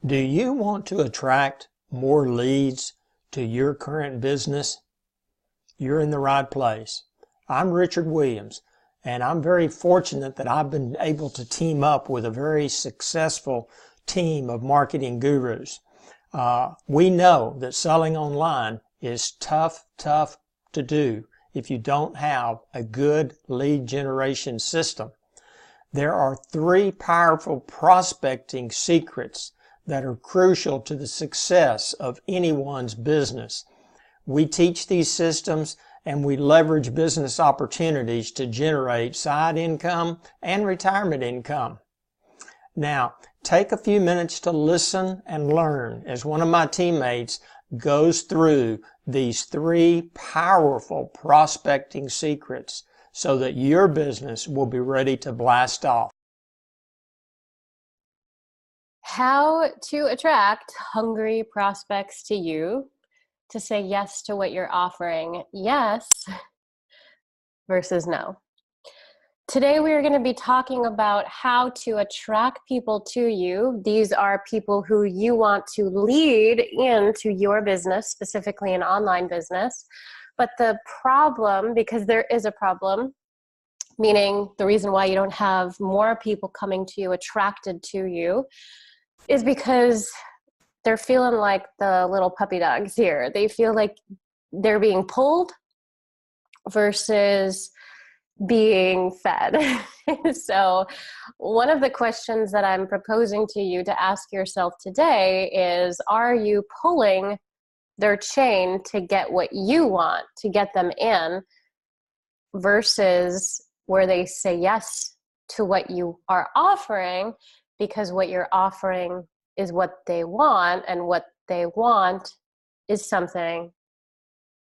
Do you want to attract more leads to your current business? You're in the right place. I'm Richard Williams, and I'm very fortunate that I've been able to team up with a very successful team of marketing gurus. We know that selling online is tough to do if you don't have a good lead generation system. There are 3 powerful prospecting secrets that are crucial to the success of anyone's business. We teach these systems and we leverage business opportunities to generate side income and retirement income. Now, take a few minutes to listen and learn as one of my teammates goes through these 3 powerful prospecting secrets so that your business will be ready to blast off. How to attract hungry prospects to you to say yes to what you're offering. Yes versus no. Today we are going to be talking about how to attract people to you. These are people who you want to lead into your business, specifically an online business. But the problem, because there is a problem, meaning the reason why you don't have more people coming to you, attracted to you, is because they're feeling like the little puppy dogs here. They feel like they're being pulled versus being fed. So one of the questions that I'm proposing to you to ask yourself today is, are you pulling their chain to get what you want, to get them in, versus where they say yes to what you are offering because what you're offering is what they want, and what they want is something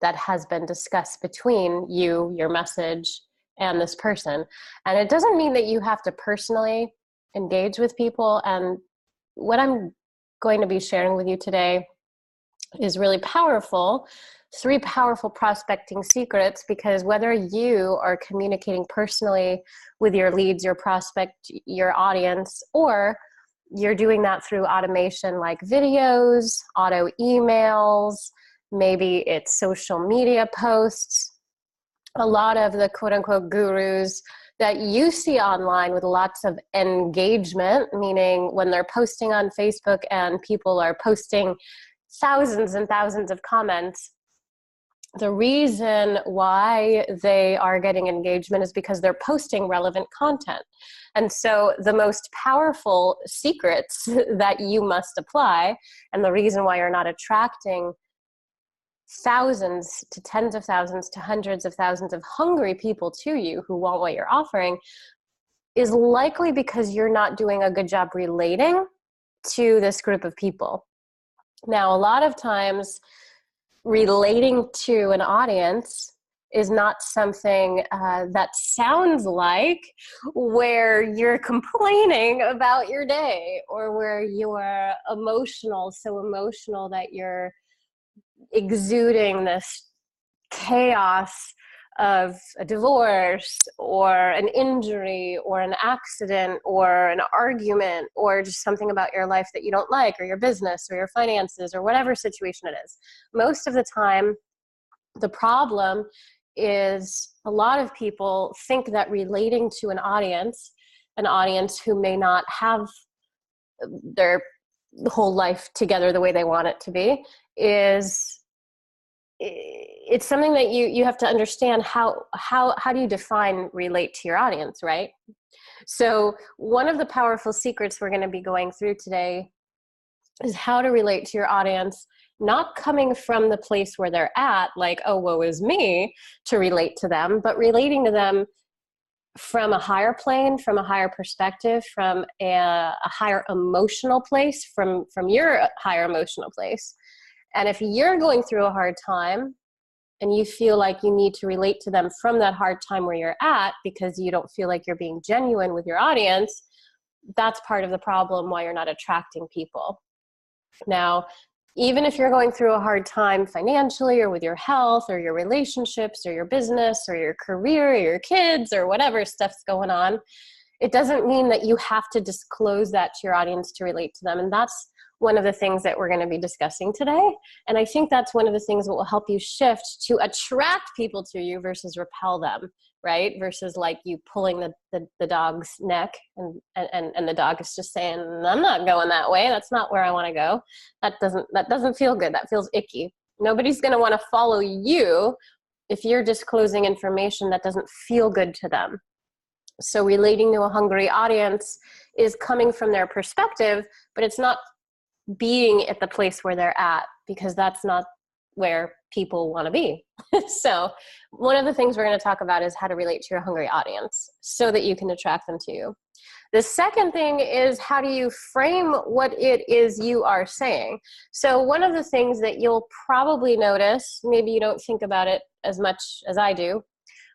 that has been discussed between you, your message, and this person. And it doesn't mean that you have to personally engage with people. And what I'm going to be sharing with you today is really powerful. 3 powerful prospecting secrets, because whether you are communicating personally with your leads, your prospect, your audience, or you're doing that through automation like videos, auto emails, maybe it's social media posts, a lot of the quote unquote gurus that you see online with lots of engagement, meaning when they're posting on Facebook and people are posting thousands and thousands of comments, the reason why they are getting engagement is because they're posting relevant content. And so the most powerful secrets that you must apply, and the reason why you're not attracting thousands to tens of thousands to hundreds of thousands of hungry people to you who want what you're offering, is likely because you're not doing a good job relating to this group of people. Now, a lot of times, relating to an audience is not something that sounds like where you're complaining about your day, or where you're emotional, so emotional that you're exuding this chaos of a divorce or an injury or an accident or an argument or just something about your life that you don't like, or your business or your finances or whatever situation it is. Most of the time, the problem is a lot of people think that relating to an audience who may not have their whole life together the way they want it to be, it's something that you have to understand. How do you define relate to your audience, right? So one of the powerful secrets we're going to be going through today is how to relate to your audience, not coming from the place where they're at, like, oh, woe is me, to relate to them, but relating to them from a higher plane, from a higher perspective, from a higher emotional place, from your higher emotional place. And if you're going through a hard time and you feel like you need to relate to them from that hard time where you're at because you don't feel like you're being genuine with your audience, that's part of the problem why you're not attracting people. Now, even if you're going through a hard time financially or with your health or your relationships or your business or your career or your kids or whatever stuff's going on, It doesn't mean that you have to disclose that to your audience to relate to them. And that's one of the things that we're going to be discussing today. And I think that's one of the things that will help you shift to attract people to you versus repel them, right? Versus like you pulling the dog's neck and the dog is just saying, I'm not going that way. That's not where I want to go. That doesn't feel good. That feels icky. Nobody's going to want to follow you if you're disclosing information that doesn't feel good to them. So relating to a hungry audience is coming from their perspective, but it's not being at the place where they're at, because that's not where people want to be. So one of the things we're going to talk about is how to relate to your hungry audience so that you can attract them to you. The second thing is, how do you frame what it is you are saying? So one of the things that you'll probably notice, maybe you don't think about it as much as I do,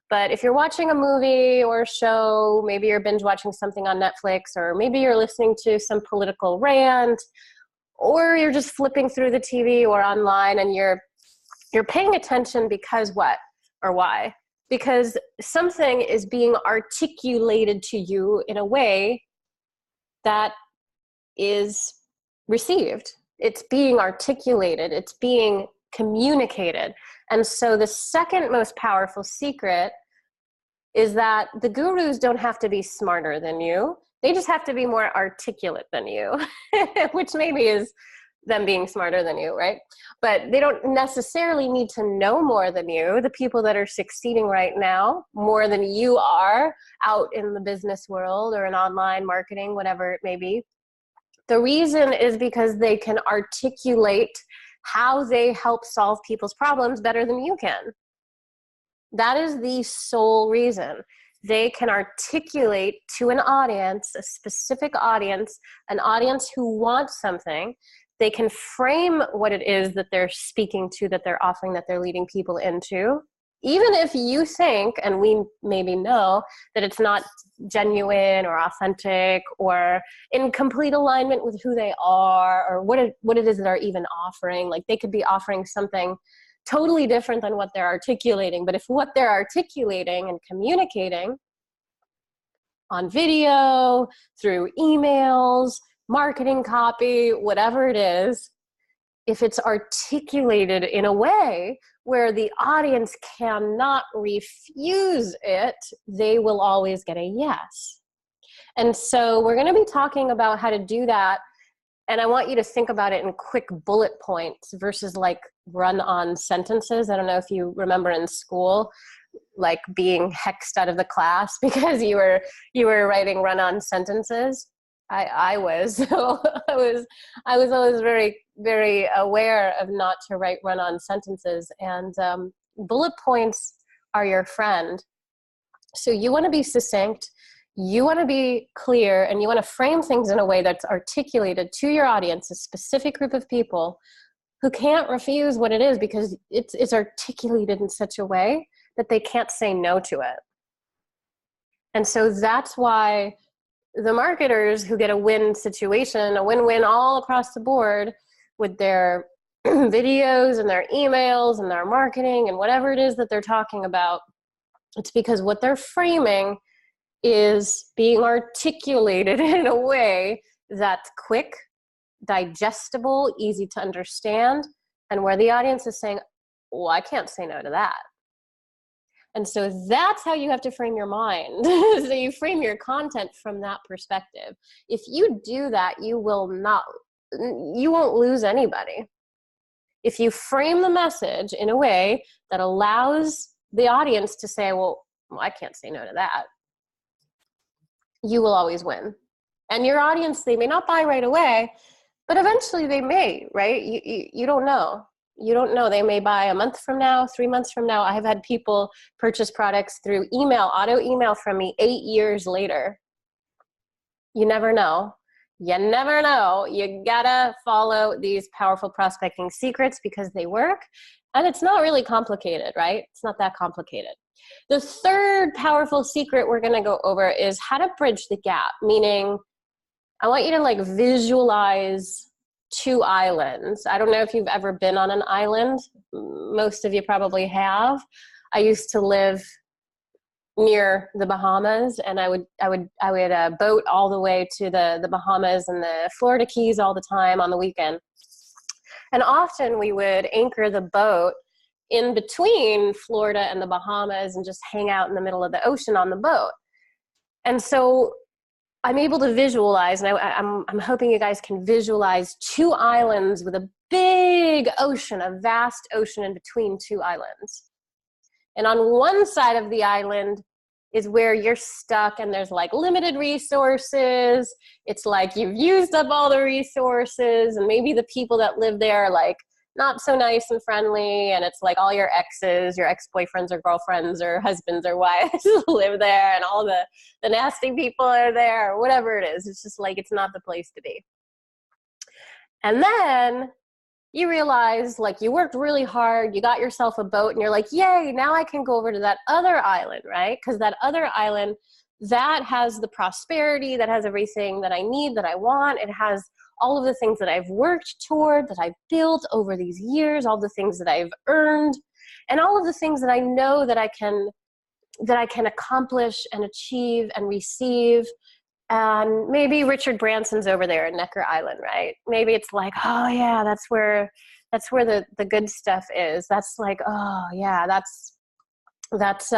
but if you're watching a movie or a show, maybe you're binge watching something on Netflix, or maybe you're listening to some political rant, or you're just flipping through the TV or online, and you're paying attention because what or why? Because something is being articulated to you in a way that is received. It's being articulated. It's being communicated. And so the second most powerful secret is that the gurus don't have to be smarter than you. They just have to be more articulate than you, which maybe is them being smarter than you, right? But they don't necessarily need to know more than you. The people that are succeeding right now more than you are out in the business world or in online marketing, whatever it may be, the reason is because they can articulate how they help solve people's problems better than you can. That is the sole reason. They can articulate to an audience, a specific audience, an audience who wants something. They can frame what it is that they're speaking to, that they're offering, that they're leading people into. Even if you think, and we maybe know, that it's not genuine or authentic or in complete alignment with who they are or what it is that they're even offering. Like they could be offering something totally different than what they're articulating. But if what they're articulating and communicating on video, through emails, marketing copy, whatever it is, if it's articulated in a way where the audience cannot refuse it, they will always get a yes. And so we're going to be talking about how to do that. And I want you to think about it in quick bullet points versus like run-on sentences. I don't know if you remember in school, like being hexed out of the class because you were writing run-on sentences. I was. So I was always very, very aware of not to write run-on sentences. And bullet points are your friend. So you want to be succinct, you want to be clear, and you want to frame things in a way that's articulated to your audience, a specific group of people who can't refuse what it is because it's articulated in such a way that they can't say no to it. And so that's why the marketers who get a win situation, a win-win all across the board with their videos and their emails and their marketing and whatever it is that they're talking about, it's because what they're framing is being articulated in a way that's quick, digestible, easy to understand, and where the audience is saying, well, I can't say no to that. And so that's how you have to frame your mind. So you frame your content from that perspective. If you do that, you won't lose anybody. If you frame the message in a way that allows the audience to say, well, I can't say no to that, you will always win. And your audience, they may not buy right away, but eventually they may, right? You don't know. You don't know. They may buy a month from now, 3 months from now. I have had people purchase products through email, auto email from me 8 years later. You never know. You never know. You gotta follow these powerful prospecting secrets because they work. And it's not really complicated, right? It's not that complicated. The third powerful secret we're gonna go over is how to bridge the gap, meaning I want you to like visualize two islands. I don't know if you've ever been on an island. Most of you probably have. I used to live near the Bahamas, and I would boat all the way to the Bahamas and the Florida Keys all the time on the weekend. And often we would anchor the boat in between Florida and the Bahamas and just hang out in the middle of the ocean on the boat. And so I'm able to visualize, and I'm hoping you guys can visualize 2 islands with a big ocean, a vast ocean in between 2 islands. And on one side of the island is where you're stuck and there's like limited resources. It's like you've used up all the resources, and maybe the people that live there are like not so nice and friendly, and it's like all your exes, your ex-boyfriends or girlfriends or husbands or wives live there, and all the nasty people are there, or whatever it is. It's just like, it's not the place to be. And then you realize, like, you worked really hard, you got yourself a boat, and you're like, yay, now I can go over to that other island, right? Because that other island, that has the prosperity, that has everything that I need, that I want. It has all of the things that I've worked toward, that I've built over these years, all the things that I've earned, and all of the things that I know that I can accomplish and achieve and receive. And maybe Richard Branson's over there in Necker Island, right? Maybe it's like, oh yeah, that's where the good stuff is. That's like, oh yeah, that's that's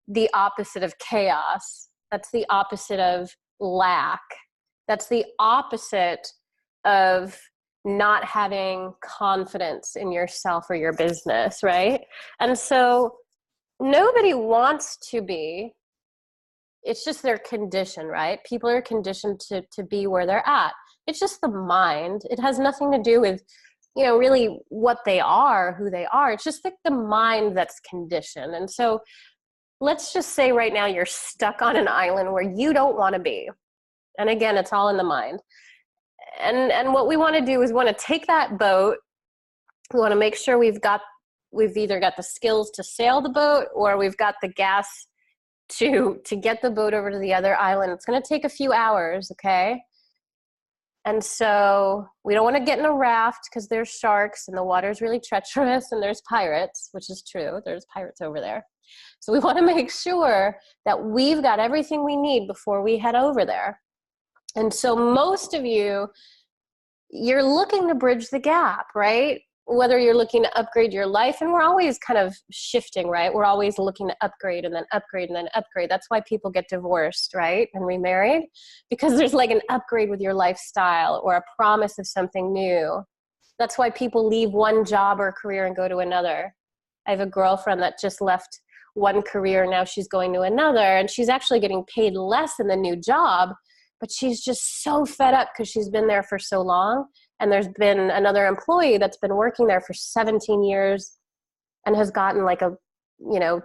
the opposite of chaos. That's the opposite of lack. That's the opposite of not having confidence in yourself or your business, right? And so nobody wants to be. It's just their condition, right? People are conditioned to be where they're at. It's just the mind. It has nothing to do with, really what they are, who they are. It's just like the mind that's conditioned. And so let's just say right now you're stuck on an island where you don't want to be. And again, it's all in the mind. And what we want to do is want to take that boat. We want to make sure we've either got the skills to sail the boat, or we've got the gas to get the boat over to the other island. It's going to take a few hours, okay? And so we don't want to get in a raft because there's sharks and the water's really treacherous and there's pirates, which is true. There's pirates over there. So we want to make sure that we've got everything we need before we head over there. And so most of you, you're looking to bridge the gap, right? Whether you're looking to upgrade your life, and we're always kind of shifting, right? We're always looking to upgrade and then upgrade and then upgrade. That's why people get divorced, right? And remarried, because there's like an upgrade with your lifestyle or a promise of something new. That's why people leave one job or career and go to another. I have a girlfriend that just left one career. Now she's going to another, and she's actually getting paid less in the new job, but she's just so fed up because she's been there for so long. And there's been another employee that's been working there for 17 years and has gotten like a,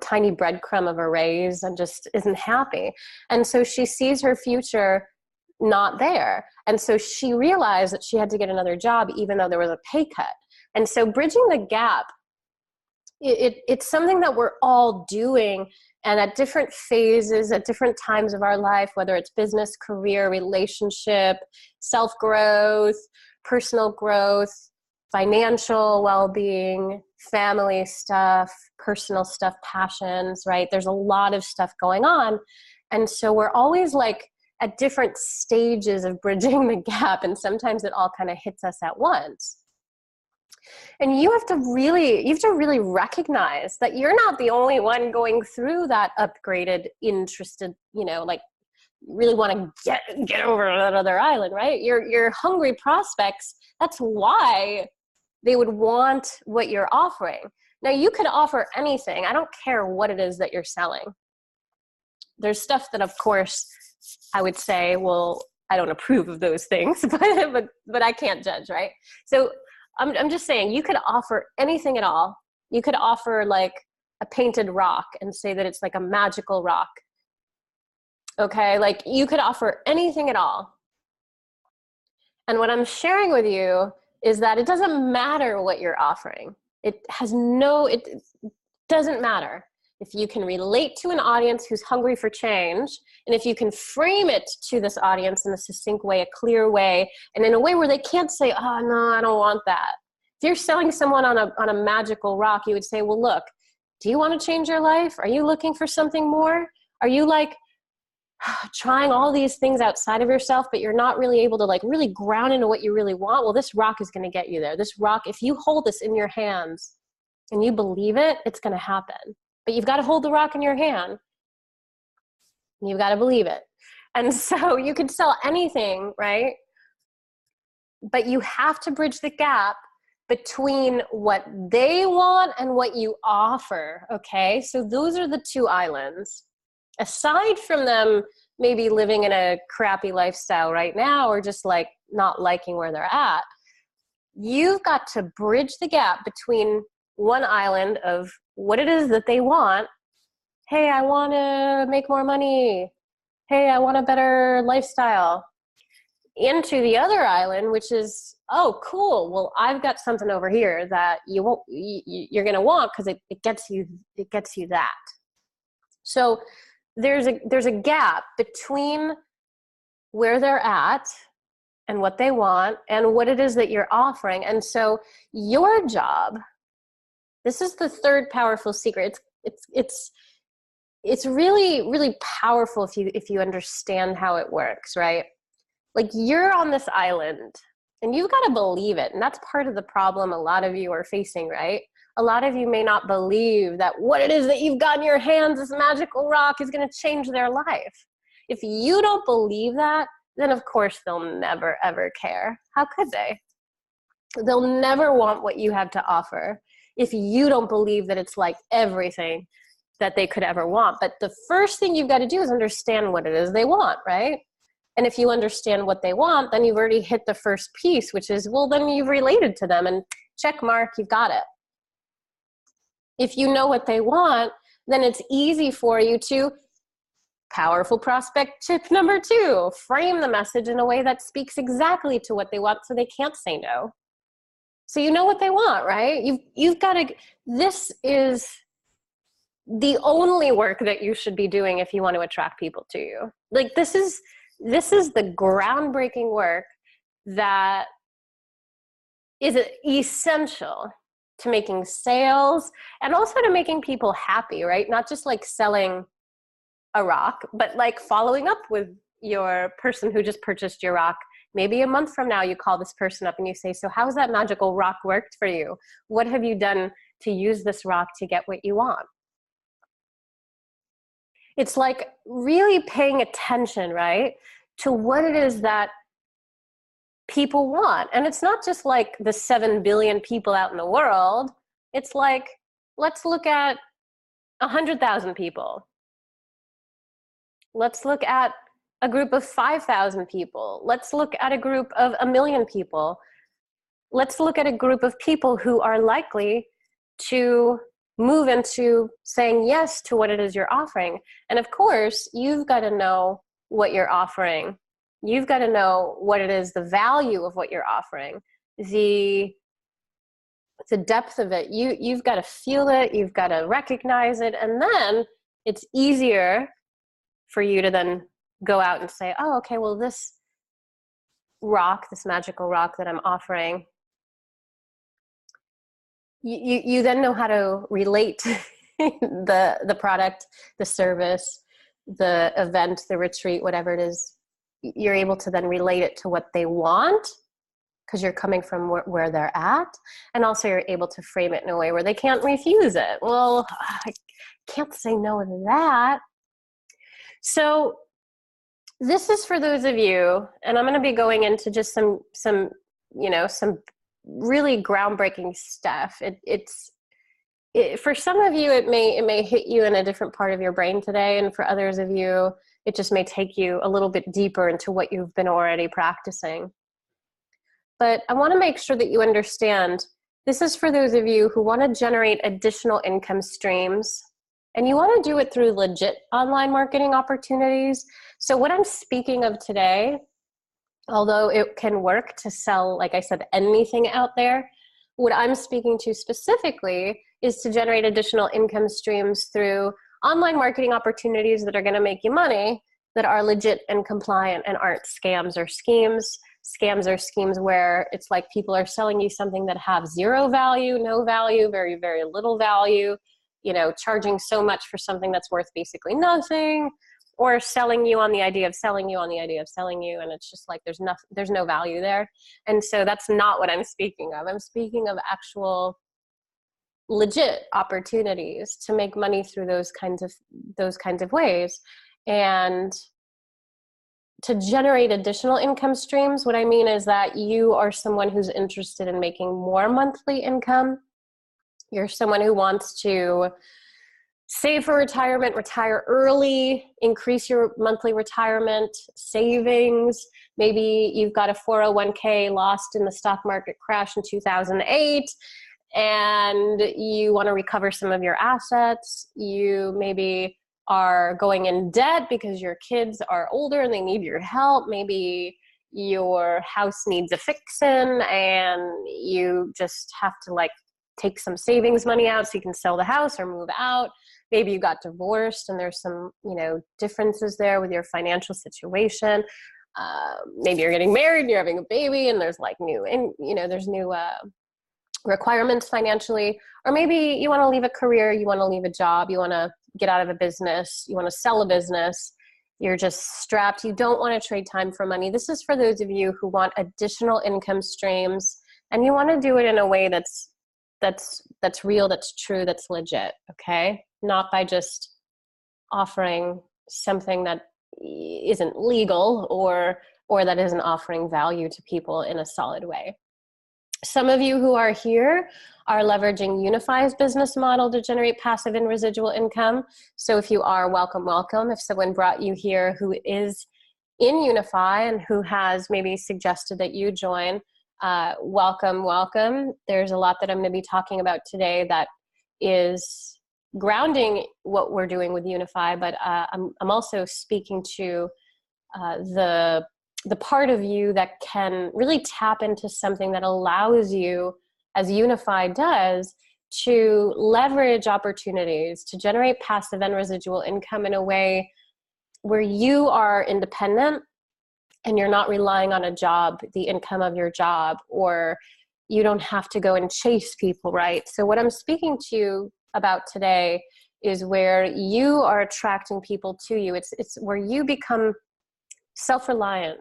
tiny breadcrumb of a raise and just isn't happy. And so she sees her future not there. And so she realized that she had to get another job even though there was a pay cut. And so bridging the gap, it's something that we're all doing, and at different phases, at different times of our life, whether it's business, career, relationship, self-growth, personal growth, financial well-being, family stuff, personal stuff, passions, right? There's a lot of stuff going on. And so we're always like at different stages of bridging the gap, and sometimes it all kind of hits us at once. And you have to really recognize that you're not the only one going through that upgraded, interested, like really want to get over that other island, right? Your hungry prospects, that's why they would want what you're offering. Now, you could offer anything. I don't care what it is that you're selling. There's stuff that, of course, I would say, well, I don't approve of those things, but I can't judge, right? So I'm just saying, you could offer anything at all. You could offer like a painted rock and say that it's like a magical rock. Okay, like you could offer anything at all. And what I'm sharing with you is that it doesn't matter what you're offering. It doesn't matter. If you can relate to an audience who's hungry for change, and if you can frame it to this audience in a succinct way, a clear way, and in a way where they can't say, oh, no, I don't want that. If you're selling someone on a magical rock, you would say, well, look, Do you want to change your life? Are you looking for something more? Are you like trying all these things outside of yourself, but you're not really able to like really ground into what you really want? Well, this rock is going to get you there. This rock, if you hold this in your hands and you believe it, it's going to happen. But you've got to hold the rock in your hand. You've got to believe it. And so you can sell anything, right? But you have to bridge the gap between what they want and what you offer, okay? So those are the two islands. Aside from them maybe living in a crappy lifestyle right now or just like not liking where they're at, you've got to bridge the gap between one island of what it is that they want. Hey, I want to make more money. Hey, I want a better lifestyle. Into the other island, which is, oh, cool. Well, I've got something over here that you're going to want because it gets you that. So there's a gap between where they're at and what they want and what it is that you're offering. And so your job, this is the third powerful secret. It's really, really powerful if you understand how it works, right? Like you're on this island and you've got to believe it. And that's part of the problem a lot of you are facing, right? A lot of you may not believe that what it is that you've got in your hands, this magical rock, is going to change their life. If you don't believe that, then of course they'll never, ever care. How could they? They'll never want what you have to offer if you don't believe that it's like everything that they could ever want. But the first thing you've got to do is understand what it is they want, right? And if you understand what they want, then you've already hit the first piece, which is, well, then you've related to them and check mark, you've got it. If you know what they want, then it's easy for you to, powerful prospect tip number 2, frame the message in a way that speaks exactly to what they want so they can't say no. So you know what they want, right? You've got to, this is the only work that you should be doing if you want to attract people to you. Like this is the groundbreaking work that is essential to making sales and also to making people happy, right? Not just like selling a rock, but like following up with your person who just purchased your rock. Maybe a month from now, you call this person up and you say, so how's that magical rock worked for you? What have you done to use this rock to get what you want? It's like really paying attention, right, to what it is that people want. And it's not just like the 7 billion people out in the world. It's like, let's look at 100,000 people. Let's look at a group of 5,000 people. Let's look at a group of 1 million people. Let's look at a group of people who are likely to move into saying yes to what it is you're offering. And of course, you've got to know what you're offering. You've got to know what it is, the value of what you're offering, the depth of it. You've got to feel it. You've got to recognize it. And then it's easier for you to then go out and say, oh, okay, well, this rock, this magical rock that I'm offering, you then know how to relate the product, the service, the event, the retreat, whatever it is. You're able to then relate it to what they want because you're coming from where they're at. And also you're able to frame it in a way where they can't refuse it. Well, I can't say no to that. So this is for those of you, and I'm going to be going into just some really groundbreaking stuff. For some of you, it may hit you in a different part of your brain today, and for others of you, it just may take you a little bit deeper into what you've been already practicing. But I want to make sure that you understand, this is for those of you who want to generate additional income streams, and you want to do it through legit online marketing opportunities. So what I'm speaking of today, although it can work to sell, like I said, anything out there, what I'm speaking to specifically is to generate additional income streams through online marketing opportunities that are going to make you money, that are legit and compliant and aren't scams or schemes. Scams are schemes where it's like people are selling you something that have zero value, no value, very, very little value. charging so much for something that's worth basically nothing, or selling you on the idea of selling you on the idea of selling you. And it's just like, there's no value there. And so that's not what I'm speaking of. I'm speaking of actual legit opportunities to make money through those kinds of ways. And to generate additional income streams, what I mean is that you are someone who's interested in making more monthly income. You're someone who wants to save for retirement, retire early, increase your monthly retirement savings. Maybe you've got a 401k lost in the stock market crash in 2008, and you want to recover some of your assets. You maybe are going in debt because your kids are older and they need your help. Maybe your house needs a fixin' and you just have to take some savings money out so you can sell the house or move out. Maybe you got divorced and there's some, differences there with your financial situation. Maybe you're getting married and you're having a baby and there's new requirements financially. Or maybe you want to leave a career, you want to leave a job, you want to get out of a business, you want to sell a business, you're just strapped, you don't want to trade time for money. This is for those of you who want additional income streams, and you want to do it in a way that's real, that's true, that's legit, okay? Not by just offering something that isn't legal or that isn't offering value to people in a solid way. Some of you who are here are leveraging Unify's business model to generate passive and residual income. So if you are, welcome. If someone brought you here who is in Unify and who has maybe suggested that you join, welcome. There's a lot that I'm going to be talking about today that is grounding what we're doing with Unify, but I'm also speaking to the part of you that can really tap into something that allows you, as Unify does, to leverage opportunities to generate passive and residual income in a way where you are independent and you're not relying on a job, the income of your job, or you don't have to go and chase people, right? So what I'm speaking to you about today is where you are attracting people to you. It's where you become self-reliant.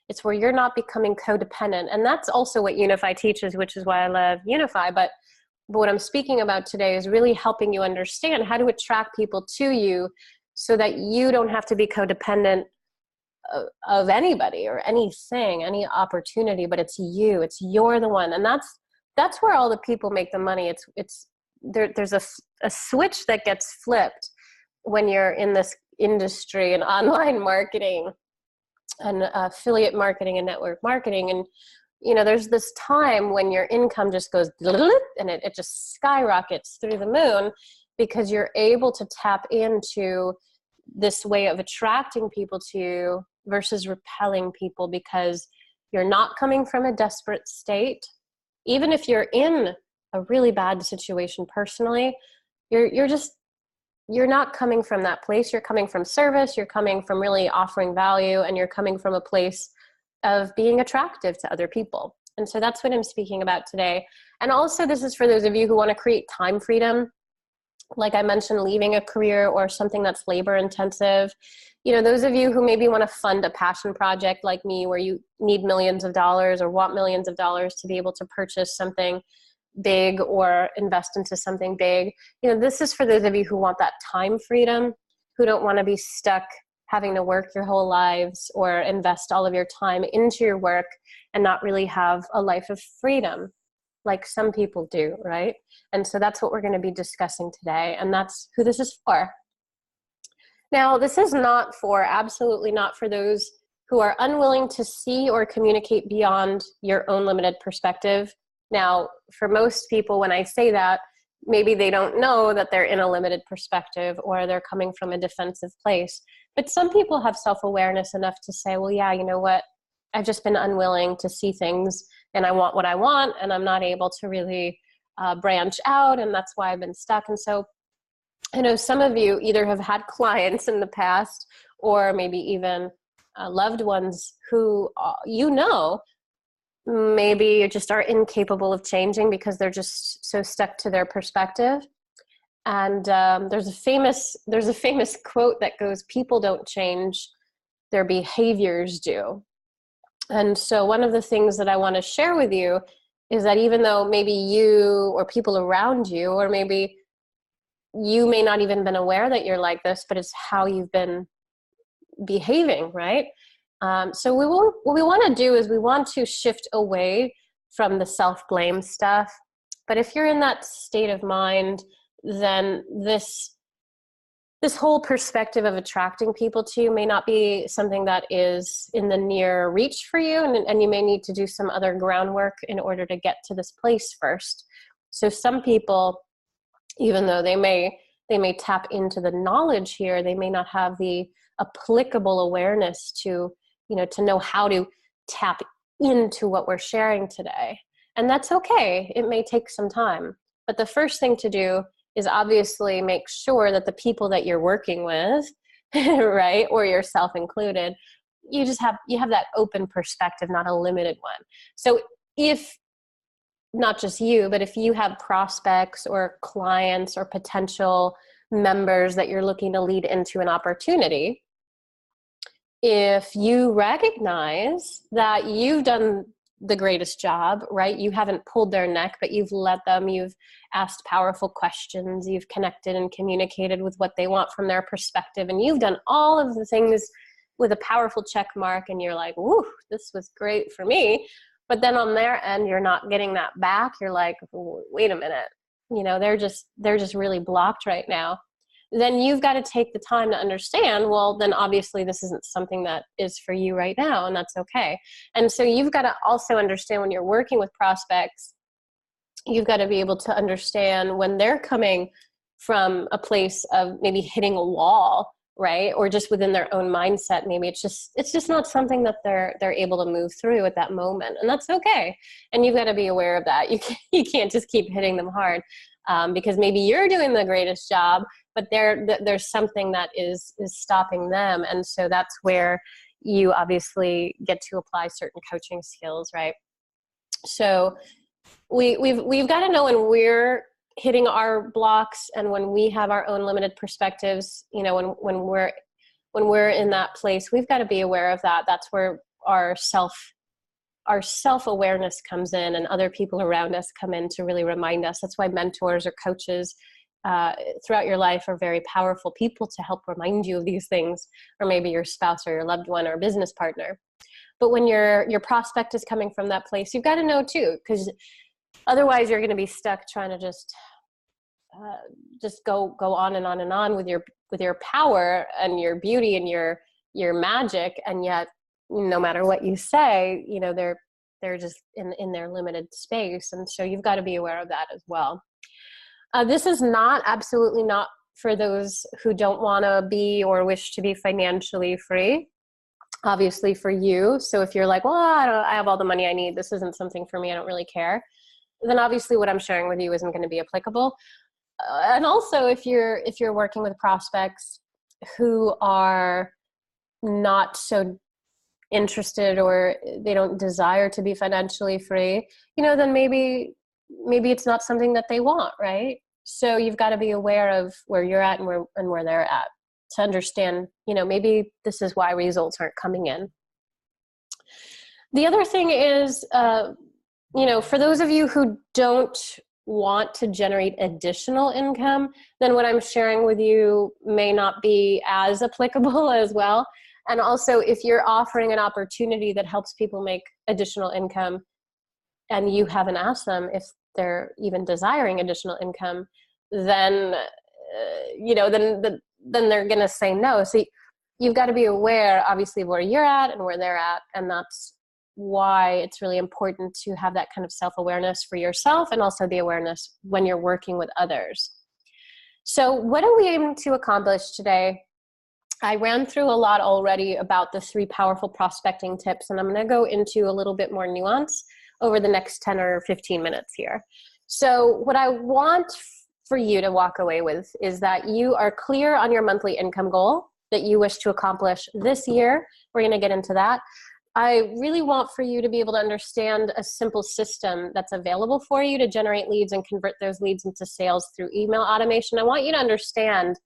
It's where you're not becoming codependent. And that's also what Unify teaches, which is why I love Unify. But what I'm speaking about today is really helping you understand how to attract people to you so that you don't have to be codependent of anybody or anything, any opportunity, but it's you. You're the one. And that's where all the people make the money. There's a switch that gets flipped when you're in this industry and online marketing and affiliate marketing and network marketing. And, there's this time when your income just goes and it just skyrockets through the moon because you're able to tap into this way of attracting people to you versus repelling people, because you're not coming from a desperate state. Even if you're in a really bad situation personally, you're not coming from that place. You're coming from service, you're coming from really offering value, and you're coming from a place of being attractive to other people. And so that's what I'm speaking about today. And also, this is for those of you who want to create time freedom. Like I mentioned, leaving a career or something that's labor intensive. Those of you who maybe want to fund a passion project like me, where you need millions of dollars or want millions of dollars to be able to purchase something big or invest into something big. This is for those of you who want that time freedom, who don't want to be stuck having to work your whole lives or invest all of your time into your work and not really have a life of freedom like some people do, right? And so that's what we're going to be discussing today, and that's who this is for. Now, this is absolutely not for those who are unwilling to see or communicate beyond your own limited perspective. Now, for most people, when I say that, maybe they don't know that they're in a limited perspective or they're coming from a defensive place. But some people have self-awareness enough to say, well, yeah, you know what? I've just been unwilling to see things, and I want what I want, and I'm not able to really branch out, and that's why I've been stuck. And so I know some of you either have had clients in the past or maybe even loved ones who, maybe just are incapable of changing because they're just so stuck to their perspective. And there's a famous quote that goes, "People don't change, their behaviors do." And so one of the things that I want to share with you is that even though maybe you or people around you, or maybe you may not even been aware that you're like this, but it's how you've been behaving, right? So what we want to do is we want to shift away from the self-blame stuff. But if you're in that state of mind, then this whole perspective of attracting people to you may not be something that is in the near reach for you, and you may need to do some other groundwork in order to get to this place first. So some people, even though they may tap into the knowledge here, they may not have the applicable awareness to know how to tap into what we're sharing today. And that's okay. It may take some time. But the first thing to do is obviously make sure that the people that you're working with, right, or yourself included, you have that open perspective, not a limited one. So if not just you, but if you have prospects or clients or potential members that you're looking to lead into an opportunity, if you recognize that you've done the greatest job, right? You haven't pulled their neck, but you've led them, you've asked powerful questions, you've connected and communicated with what they want from their perspective, and you've done all of the things with a powerful check mark, and you're like, woo, this was great for me. But then on their end, you're not getting that back. You're like, wait a minute, they're just really blocked right now. Then you've got to take the time to understand, well, then obviously this isn't something that is for you right now, and that's okay. And so you've got to also understand when you're working with prospects, you've got to be able to understand when they're coming from a place of maybe hitting a wall, right? Or just within their own mindset. Maybe it's just not something that they're able to move through at that moment, and that's okay. And you've got to be aware of that. You can't just keep hitting them hard, because maybe you're doing the greatest job, but there's something that is stopping them. And so that's where you obviously get to apply certain coaching skills, right? So we've got to know when we're hitting our blocks and when we have our own limited perspectives, when we're in that place, we've got to be aware of that. That's where our self-awareness comes in, and other people around us come in to really remind us. That's why mentors or coaches throughout your life are very powerful people to help remind you of these things, or maybe your spouse or your loved one or business partner. But when your prospect is coming from that place, you've got to know too, because otherwise you're going to be stuck trying to just go on and on and on with your power and your beauty and your magic, and yet no matter what you say, they're just in their limited space. And so you've got to be aware of that as well. This is absolutely not for those who don't want to be or wish to be financially free. Obviously for you. So if you're like, well, I have all the money I need, this isn't something for me, I don't really care, then obviously what I'm sharing with you isn't going to be applicable. And also if you're working with prospects who are not so interested, or they don't desire to be financially free, then maybe it's not something that they want, right? So you've got to be aware of where you're at and where they're at to understand, maybe this is why results aren't coming in. The other thing is, for those of you who don't want to generate additional income, then what I'm sharing with you may not be as applicable as well. And also, if you're offering an opportunity that helps people make additional income and you haven't asked them if they're even desiring additional income, then, then they're going to say no. So you've got to be aware, obviously, of where you're at and where they're at. And that's why it's really important to have that kind of self-awareness for yourself, and also the awareness when you're working with others. So what are we aiming to accomplish today? I ran through a lot already about the 3 powerful prospecting tips, and I'm going to go into a little bit more nuance over the next 10 or 15 minutes here. So what I want for you to walk away with is that you are clear on your monthly income goal that you wish to accomplish this year. We're going to get into that. I really want for you to be able to understand a simple system that's available for you to generate leads and convert those leads into sales through email automation. I want you to understand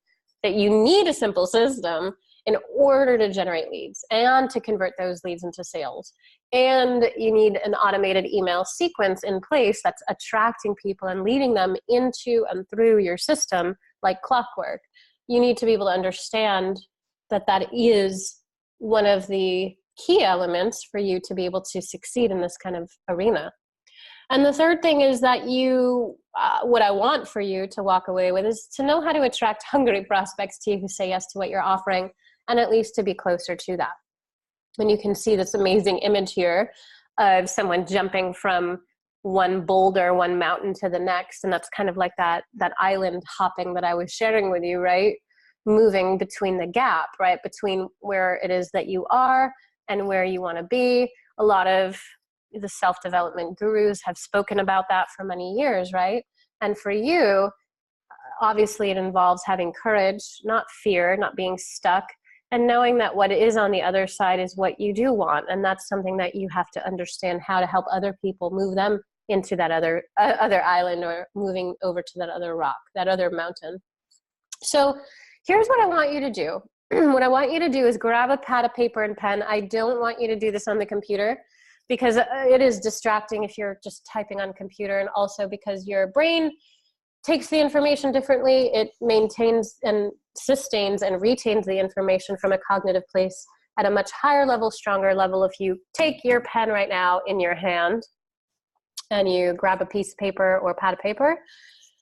that you need a simple system in order to generate leads and to convert those leads into sales. And you need an automated email sequence in place that's attracting people and leading them into and through your system like clockwork. You need to be able to understand that that is one of the key elements for you to be able to succeed in this kind of arena. And the third thing is that what I want for you to walk away with is to know how to attract hungry prospects to you who say yes to what you're offering, and at least to be closer to that. And you can see this amazing image here of someone jumping from one boulder, one mountain to the next. And that's kind of like that island hopping that I was sharing with you, right? Moving between the gap, right? Between where it is that you are and where you want to be. A lot of the self-development gurus have spoken about that for many years, right? And for you, obviously it involves having courage, not fear, not being stuck, and knowing that what is on the other side is what you do want. And that's something that you have to understand how to help other people move them into that other island, or moving over to that other rock, that other mountain. So here's what I want you to do. What I want you to do is grab a pad of paper and pen. I don't want you to do this on the computer because it is distracting if you're just typing on computer, and also because your brain takes the information differently. It maintains and sustains and retains the information from a cognitive place at a much higher level, stronger level. If you take your pen right now in your hand and you grab a piece of paper or pad of paper,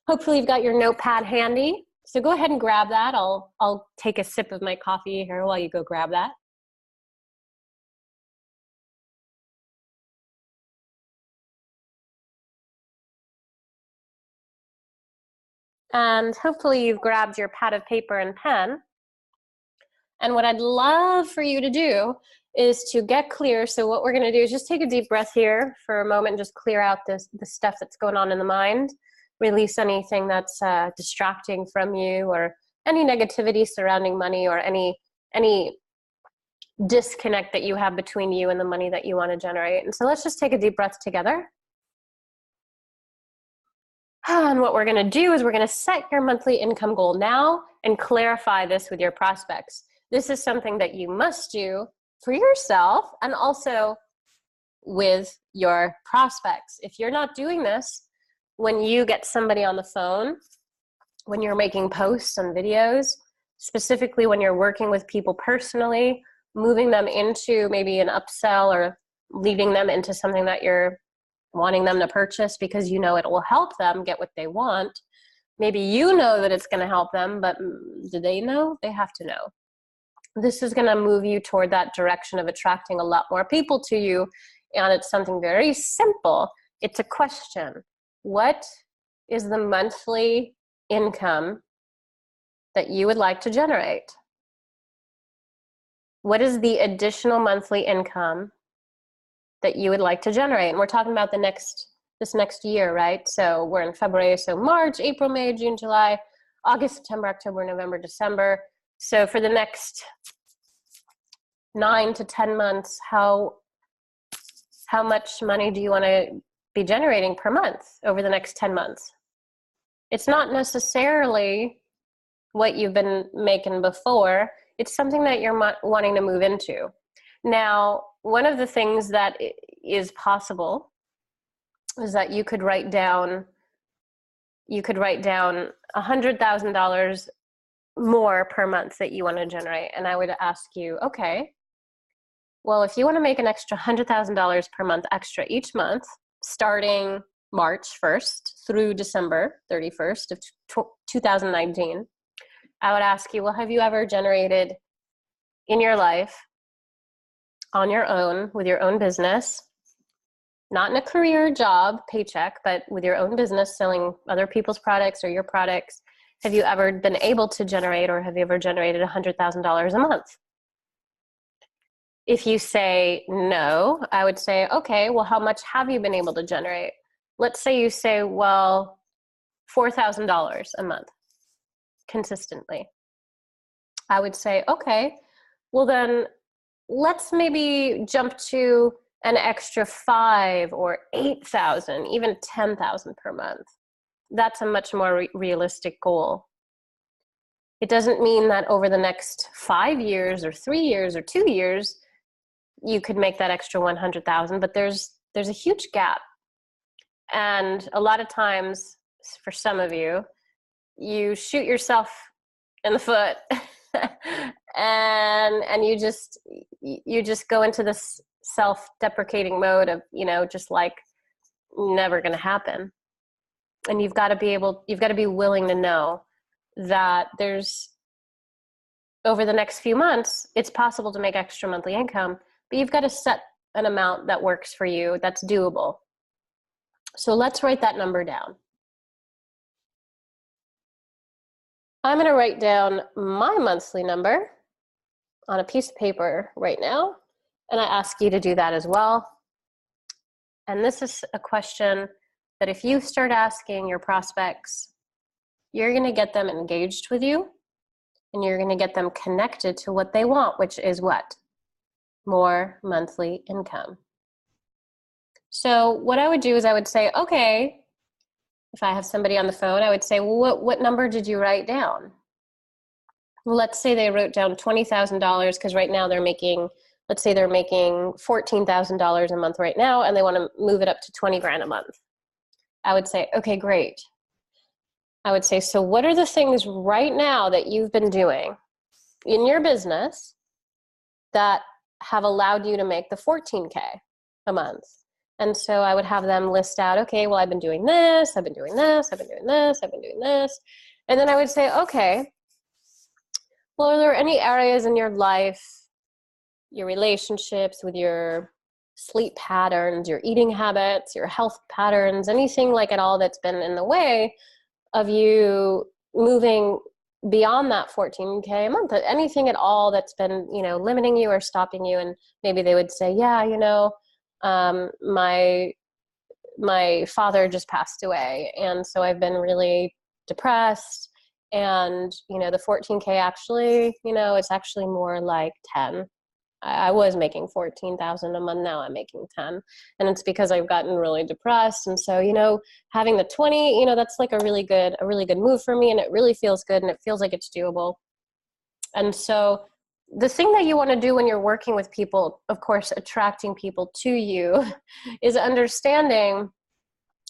hopefully you've got your notepad handy. So go ahead and grab that. I'll take a sip of my coffee here while you go grab that. And hopefully you've grabbed your pad of paper and pen. And what I'd love for you to do is to get clear. So what we're going to do is just take a deep breath here for a moment and just clear out the stuff that's going on in the mind. Release anything that's distracting from you, or any negativity surrounding money, or any disconnect that you have between you and the money that you want to generate. And so let's just take a deep breath together. And what we're going to do is we're going to set your monthly income goal now and clarify this with your prospects. This is something that you must do for yourself and also with your prospects. If you're not doing this, when you get somebody on the phone, when you're making posts and videos, specifically when you're working with people personally, moving them into maybe an upsell or leading them into something that you're wanting them to purchase because you know it will help them get what they want. Maybe you know that it's going to help them, but do they know? They have to know. This is going to move you toward that direction of attracting a lot more people to you. And it's something very simple. It's a question. What is the monthly income that you would like to generate? What is the additional monthly income that you would like to generate? And we're talking about this next year, right? So we're in February, so March, April, May, June, July, August, September, October, November, December. So for the next 9 to 10 months, how much money do you want to be generating per month over the next 10 months? It's not necessarily what you've been making before. It's something that you're wanting to move into. Now, one of the things that is possible is that you could write down $100,000 more per month that you want to generate. And I would ask you, okay, well, if you want to make an extra $100,000 per month extra each month, starting March 1st through December 31st of 2019, I would ask you, well, have you ever generated in your life on your own, with your own business, not in a career job paycheck, but with your own business selling other people's products or your products, have you ever been able to generate, or have you ever generated $100,000 a month? If you say no, I would say, okay, well, how much have you been able to generate? Let's say you say, well, $4,000 a month consistently. I would say, okay, well then let's maybe jump to an extra 5 or 8,000, even 10,000 per month. That's a much more realistic goal. It doesn't mean that over the next 5 years or 3 years or 2 years, you could make that extra 100,000, but there's a huge gap. And a lot of times, for some of you, you shoot yourself in the foot and you just go into this self-deprecating mode of, just like never going to happen. And you've got to be willing to know that there's, over the next few months, it's possible to make extra monthly income, but you've got to set an amount that works for you, that's doable. So let's write that number down. I'm going to write down my monthly number on a piece of paper right now, and I ask you to do that as well. And this is a question that if you start asking your prospects, you're going to get them engaged with you, and you're going to get them connected to what they want, which is what? More monthly income. So what I would do is I would say, okay, if I have somebody on the phone, I would say, well, what number did you write down? Well, let's say they wrote down $20,000 because right now they're making, let's say they're making $14,000 a month right now, and they want to move it up to 20 grand a month. I would say, okay, great. I would say, so what are the things right now that you've been doing in your business that have allowed you to make the 14K a month? And so I would have them list out, okay, well, I've been doing this, I've been doing this, I've been doing this, I've been doing this. And then I would say, okay, well, are there any areas in your life, your relationships, with your sleep patterns, your eating habits, your health patterns, anything like at all that's been in the way of you moving beyond that 14K a month? Anything at all that's been, limiting you or stopping you? And maybe they would say, yeah, my father just passed away, and so I've been really depressed, and the 14K actually, it's actually more like 10. I was making 14,000 a month, now I'm making 10, and it's because I've gotten really depressed. And so having the 20, that's like a really good move for me, and it really feels good, and it feels like it's doable. And so the thing that you want to do when you're working with people, of course, attracting people to you, is understanding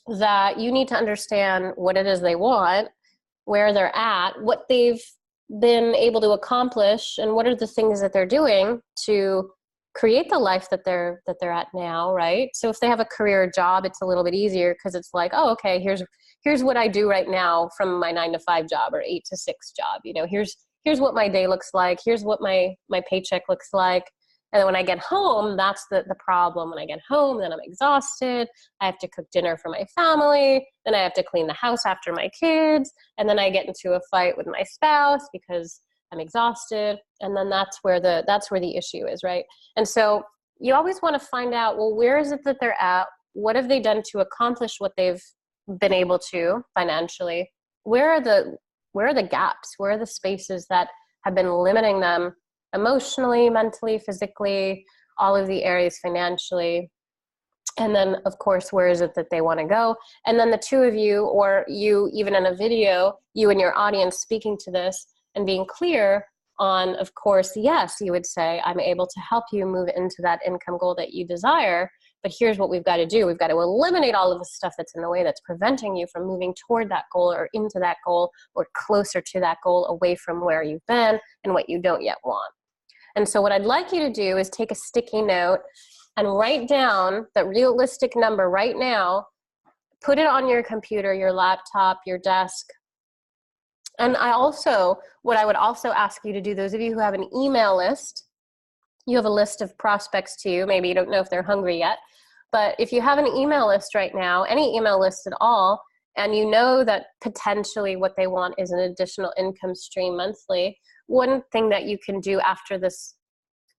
that you need to understand what it is they want, where they're at, what they've been able to accomplish, and what are the things that they're doing to create the life that they're at now, right? So if they have a career job, it's a little bit easier because it's like, oh, okay, here's what I do right now from my 9-to-5 job or 8-to-6 job. Here's what my day looks like. Here's what my paycheck looks like. And then when I get home, that's the problem. When I get home, then I'm exhausted. I have to cook dinner for my family. Then I have to clean the house after my kids. And then I get into a fight with my spouse because I'm exhausted. And then that's where the issue is, right? And so you always want to find out, well, where is it that they're at? What have they done to accomplish what they've been able to financially? Where are the gaps? Where are the spaces that have been limiting them emotionally, mentally, physically, all of the areas financially? And then, of course, where is it that they want to go? And then the two of you, or you even in a video, you and your audience speaking to this and being clear on, of course, yes, you would say, I'm able to help you move into that income goal that you desire. But here's what we've got to do. We've got to eliminate all of the stuff that's in the way that's preventing you from moving toward that goal or into that goal or closer to that goal, away from where you've been and what you don't yet want. And so what I'd like you to do is take a sticky note and write down the realistic number right now. Put it on your computer, your laptop, your desk. And what I would also ask you to do, those of you who have an email list, you have a list of prospects to you. Maybe you don't know if they're hungry yet. But if you have an email list right now, any email list at all, and you know that potentially what they want is an additional income stream monthly, one thing that you can do after this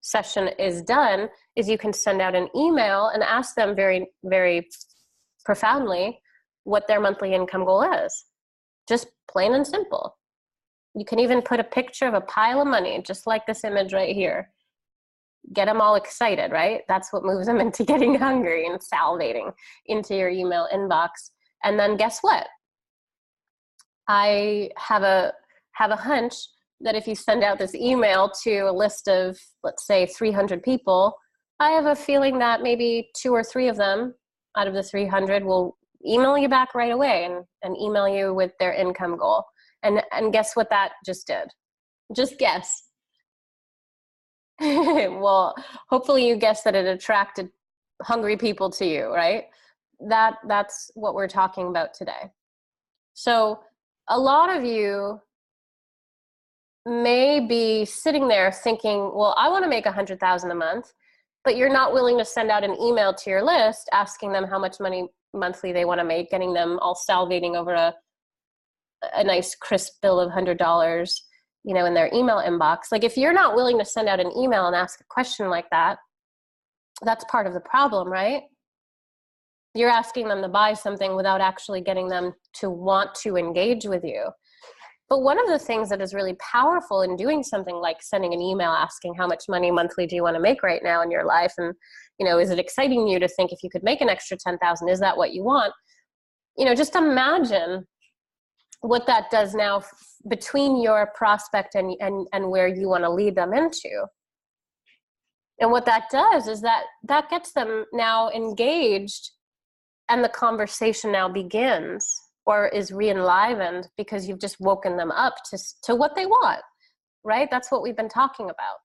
session is done is you can send out an email and ask them very, very profoundly what their monthly income goal is. Just plain and simple. You can even put a picture of a pile of money, just like this image right here. get them all excited, right? That's what moves them into getting hungry and salivating into your email inbox. And then guess what? I have a hunch that if you send out this email to a list of, let's say, 300 people, I have a feeling that maybe 2 or 3 of them out of the 300 will email you back right away and email you with their income goal. And guess what that just did? Just guess. Well, hopefully you guessed that it attracted hungry people to you, right? That's what we're talking about today. So a lot of you may be sitting there thinking, well, I want to make $100,000 a month, but you're not willing to send out an email to your list asking them how much money monthly they want to make, getting them all salivating over a nice crisp bill of $100, you know, in their email inbox. Like, if you're not willing to send out an email and ask a question like that, that's part of the problem, right? You're asking them to buy something without actually getting them to want to engage with you. But one of the things that is really powerful in doing something like sending an email asking how much money monthly do you want to make right now in your life, and, you know, is it exciting you to think if you could make an extra 10,000, is that what you want? You know, just imagine what that does now between your prospect and where you want to lead them into. And what that does is that gets them now engaged, and the conversation now begins or is re-enlivened because you've just woken them up to what they want, right? That's what we've been talking about.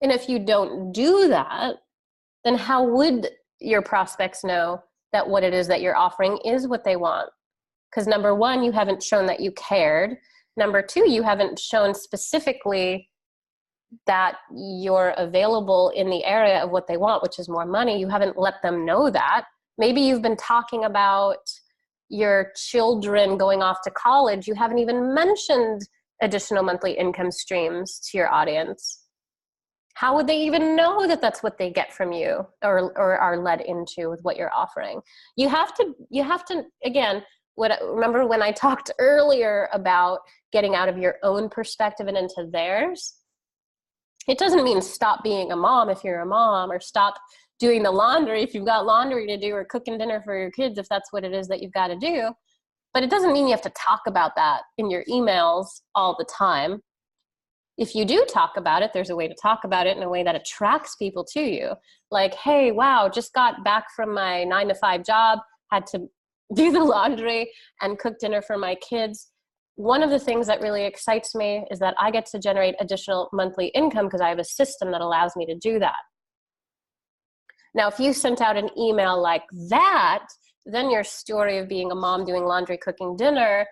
And if you don't do that, then how would your prospects know that what it is that you're offering is what they want? Because number one, you haven't shown that you cared. Number two, you haven't shown specifically that you're available in the area of what they want, which is more money. You haven't let them know that. Maybe you've been talking about your children going off to college. You haven't even mentioned additional monthly income streams to your audience. How would they even know that that's what they get from you or are led into with what you're offering? You have to again, remember when I talked earlier about getting out of your own perspective and into theirs? It doesn't mean stop being a mom if you're a mom, or stop doing the laundry if you've got laundry to do, or cooking dinner for your kids if that's what it is that you've got to do. But it doesn't mean you have to talk about that in your emails all the time. If you do talk about it, there's a way to talk about it in a way that attracts people to you. Like, hey, wow, just got back from my 9-to-5 job, had to do the laundry and cook dinner for my kids. One of the things that really excites me is that I get to generate additional monthly income because I have a system that allows me to do that. Now, if you sent out an email like that, then your story of being a mom doing laundry, cooking dinner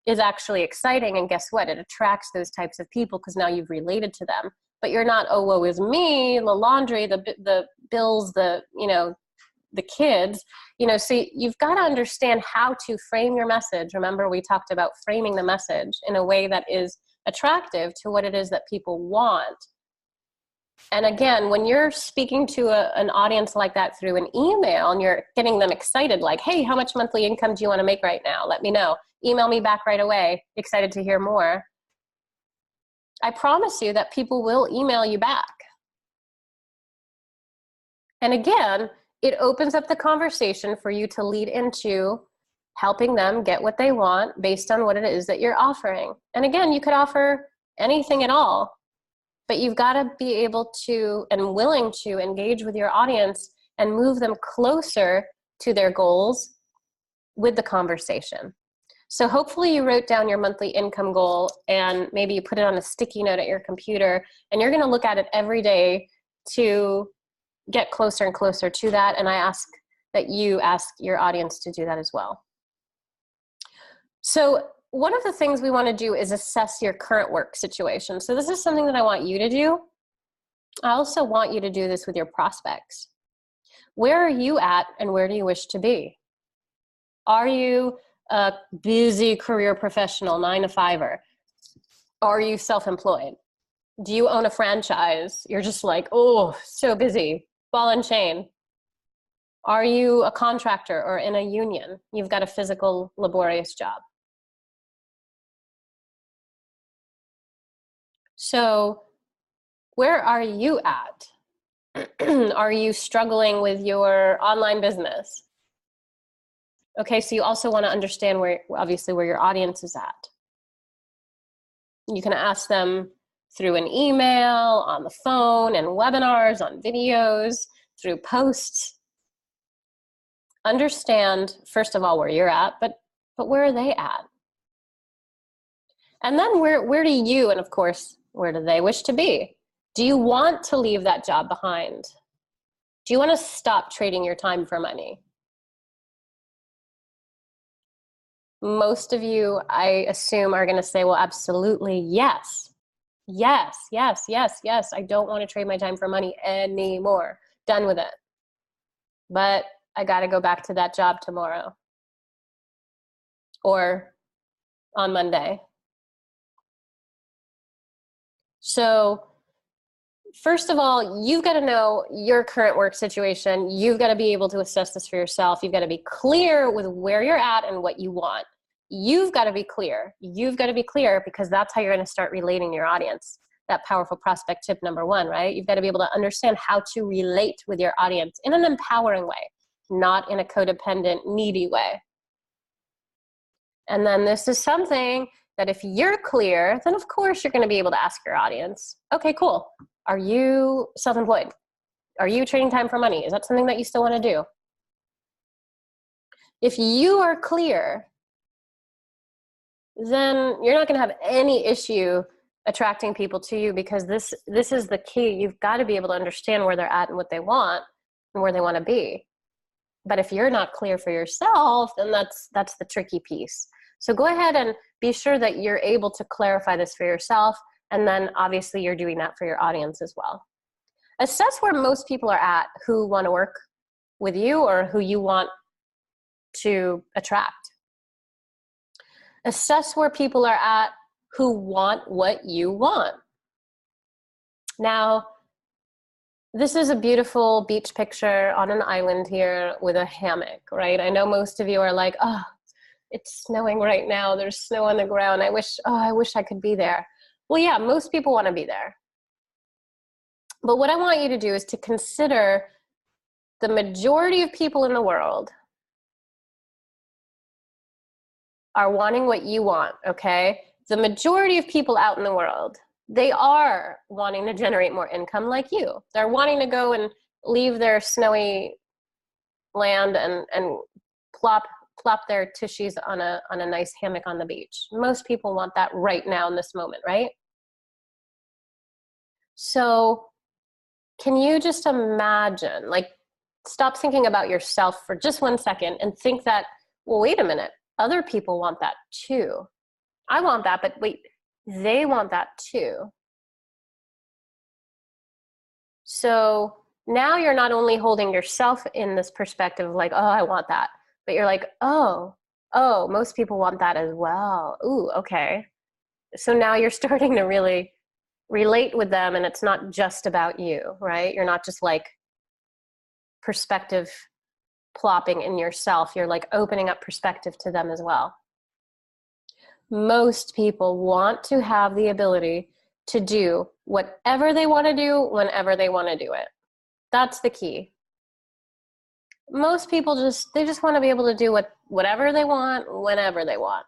is actually exciting. And guess what? It attracts those types of people because now you've related to them. But you're not, oh, woe is me, the laundry, the bills, the kids, so you've got to understand how to frame your message. Remember, we talked about framing the message in a way that is attractive to what it is that people want. And again, when you're speaking to an audience like that through an email and you're getting them excited, like, hey, how much monthly income do you want to make right now? Let me know. Email me back right away. Excited to hear more. I promise you that people will email you back. And again, it opens up the conversation for you to lead into helping them get what they want based on what it is that you're offering. And again, you could offer anything at all, but you've got to be able to and willing to engage with your audience and move them closer to their goals with the conversation. So hopefully you wrote down your monthly income goal and maybe you put it on a sticky note at your computer, and you're going to look at it every day to get closer and closer to that. And I ask that you ask your audience to do that as well. So one of the things we want to do is assess your current work situation. So this is something that I want you to do. I also want you to do this with your prospects. Where are you at and where do you wish to be? Are you a busy career professional, 9-to-5er? Are you self-employed? Do you own a franchise? You're just like, oh, so busy, ball and chain. Are you a contractor or in a union? You've got a physical, laborious job. So Where are you at? Are you struggling with your online business? Okay, so you also want to understand where, obviously, where your audience is at. You can ask them through an email, on the phone, and webinars, on videos, through posts. Understand, first of all, where you're at, but where are they at? And then where do you, and of course, where do they wish to be? Do you want to leave that job behind? Do you want to stop trading your time for money? Most of you, I assume, are going to say, well, absolutely, yes. Yes, yes, yes, yes. I don't want to trade my time for money anymore. Done with it. But I got to go back to that job tomorrow or on Monday. So first of all, you've got to know your current work situation. You've got to be able to assess this for yourself. You've got to be clear with where you're at and what you want. You've got to be clear. You've got to be clear, because that's how you're going to start relating to your audience. That powerful prospect tip number one, right? You've got to be able to understand how to relate with your audience in an empowering way, not in a codependent, needy way. And then this is something that if you're clear, then of course you're going to be able to ask your audience, okay, cool. Are you self-employed? Are you trading time for money? Is that something that you still want to do? If you are clear, then you're not going to have any issue attracting people to you, because this is the key. You've got to be able to understand where they're at and what they want and where they want to be. But if you're not clear for yourself, then that's the tricky piece. So go ahead and be sure that you're able to clarify this for yourself, and then obviously you're doing that for your audience as well. Assess where most people are at who want to work with you or who you want to attract. Assess where people are at who want what you want. Now, this is a beautiful beach picture on an island here with a hammock, right? I know most of you are like, oh, it's snowing right now. There's snow on the ground. I wish I could be there. Well, yeah, most people want to be there. But what I want you to do is to consider the majority of people in the world are wanting what you want, okay? The majority of people out in the world, they are wanting to generate more income like you. They're wanting to go and leave their snowy land and plop their tushies on a nice hammock on the beach. Most people want that right now in this moment, right? So can you just imagine, like, stop thinking about yourself for just 1 second and think that, well, wait a minute, other people want that too. I want that, but wait, they want that too. So now you're not only holding yourself in this perspective of like, oh, I want that, but you're like, oh, most people want that as well. Ooh, okay. So now you're starting to really relate with them, and it's not just about you, right? You're not just like perspective plopping in yourself. You're like opening up perspective to them as well. Most people want to have the ability to do whatever they want to do whenever they want to do it. That's the key. Most people just want to be able to do whatever they want whenever they want.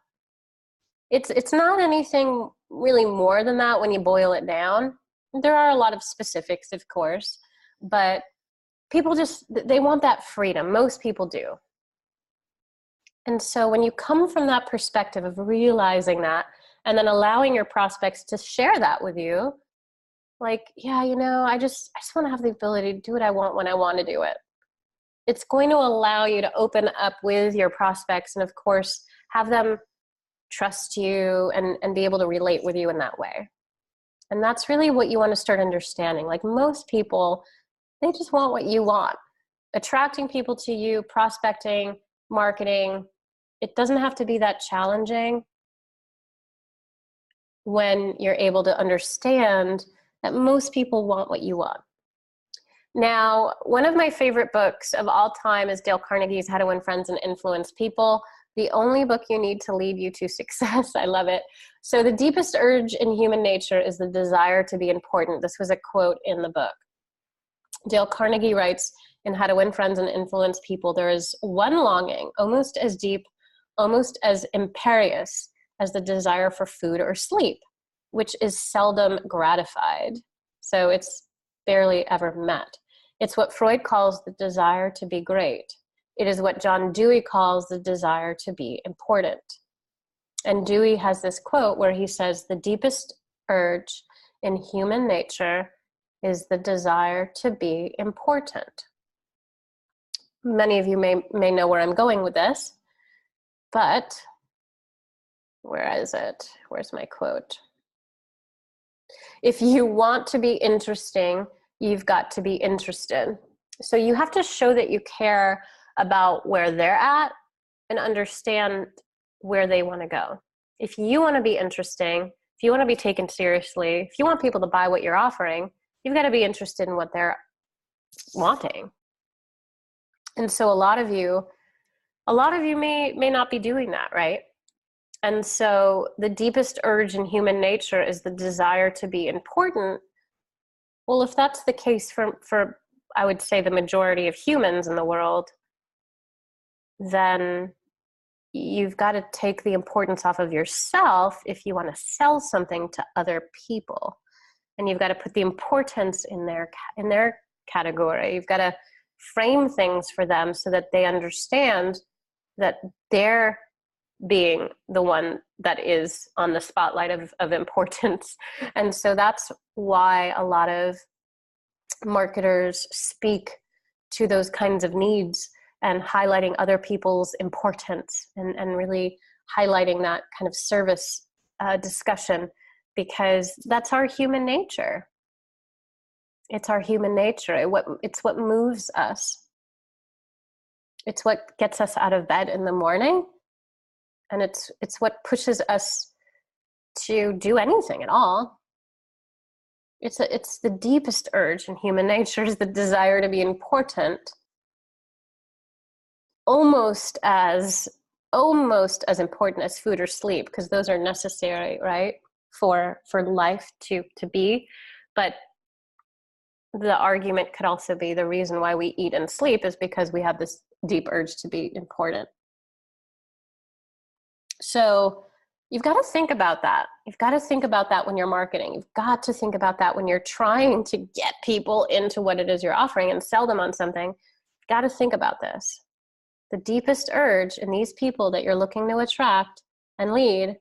It's not anything really more than that when you boil it down. There are a lot of specifics, of course, but people they want that freedom. Most people do. And so when you come from that perspective of realizing that and then allowing your prospects to share that with you, like, yeah, I just want to have the ability to do what I want when I want to do it. It's going to allow you to open up with your prospects and, of course, have them trust you and be able to relate with you in that way. And that's really what you want to start understanding. Like, most people, they just want what you want. Attracting people to you, prospecting, marketing, it doesn't have to be that challenging when you're able to understand that most people want what you want. Now, one of my favorite books of all time is Dale Carnegie's How to Win Friends and Influence People. the only book you need to lead you to success. I love it. So the deepest urge in human nature is the desire to be important. This was a quote in the book. Dale Carnegie writes in How to Win Friends and Influence People, there is one longing, almost as deep, almost as imperious as the desire for food or sleep, which is seldom gratified. So it's barely ever met. It's what Freud calls the desire to be great. It is what John Dewey calls the desire to be important. And Dewey has this quote where he says, the deepest urge in human nature is the desire to be important. Many of you may know where I'm going with this, but where is it? Where's my quote? If you want to be interesting, you've got to be interested. So you have to show that you care about where they're at and understand where they want to go. If you want to be interesting, if you want to be taken seriously, if you want people to buy what you're offering, you've got to be interested in what they're wanting. And so a lot of you may not be doing that, right? And so the deepest urge in human nature is the desire to be important. Well, if that's the case for I would say the majority of humans in the world, then you've got to take the importance off of yourself if you want to sell something to other people. And you've got to put the importance in their category. You've got to frame things for them so that they understand that they're being the one that is on the spotlight of importance. And so that's why a lot of marketers speak to those kinds of needs and highlighting other people's importance and really highlighting that kind of service discussion, because that's our human nature. It's our human nature. It's what moves us. It's what gets us out of bed in the morning. And it's what pushes us to do anything at all. It's the deepest urge in human nature is the desire to be important, almost as important as food or sleep, because those are necessary, right, for life to be. But the argument could also be the reason why we eat and sleep is because we have this deep urge to be important. So you've got to think about that. You've got to think about that when you're marketing. You've got to think about that when you're trying to get people into what it is you're offering and sell them on something. You've got to think about this. The deepest urge in these people that you're looking to attract and lead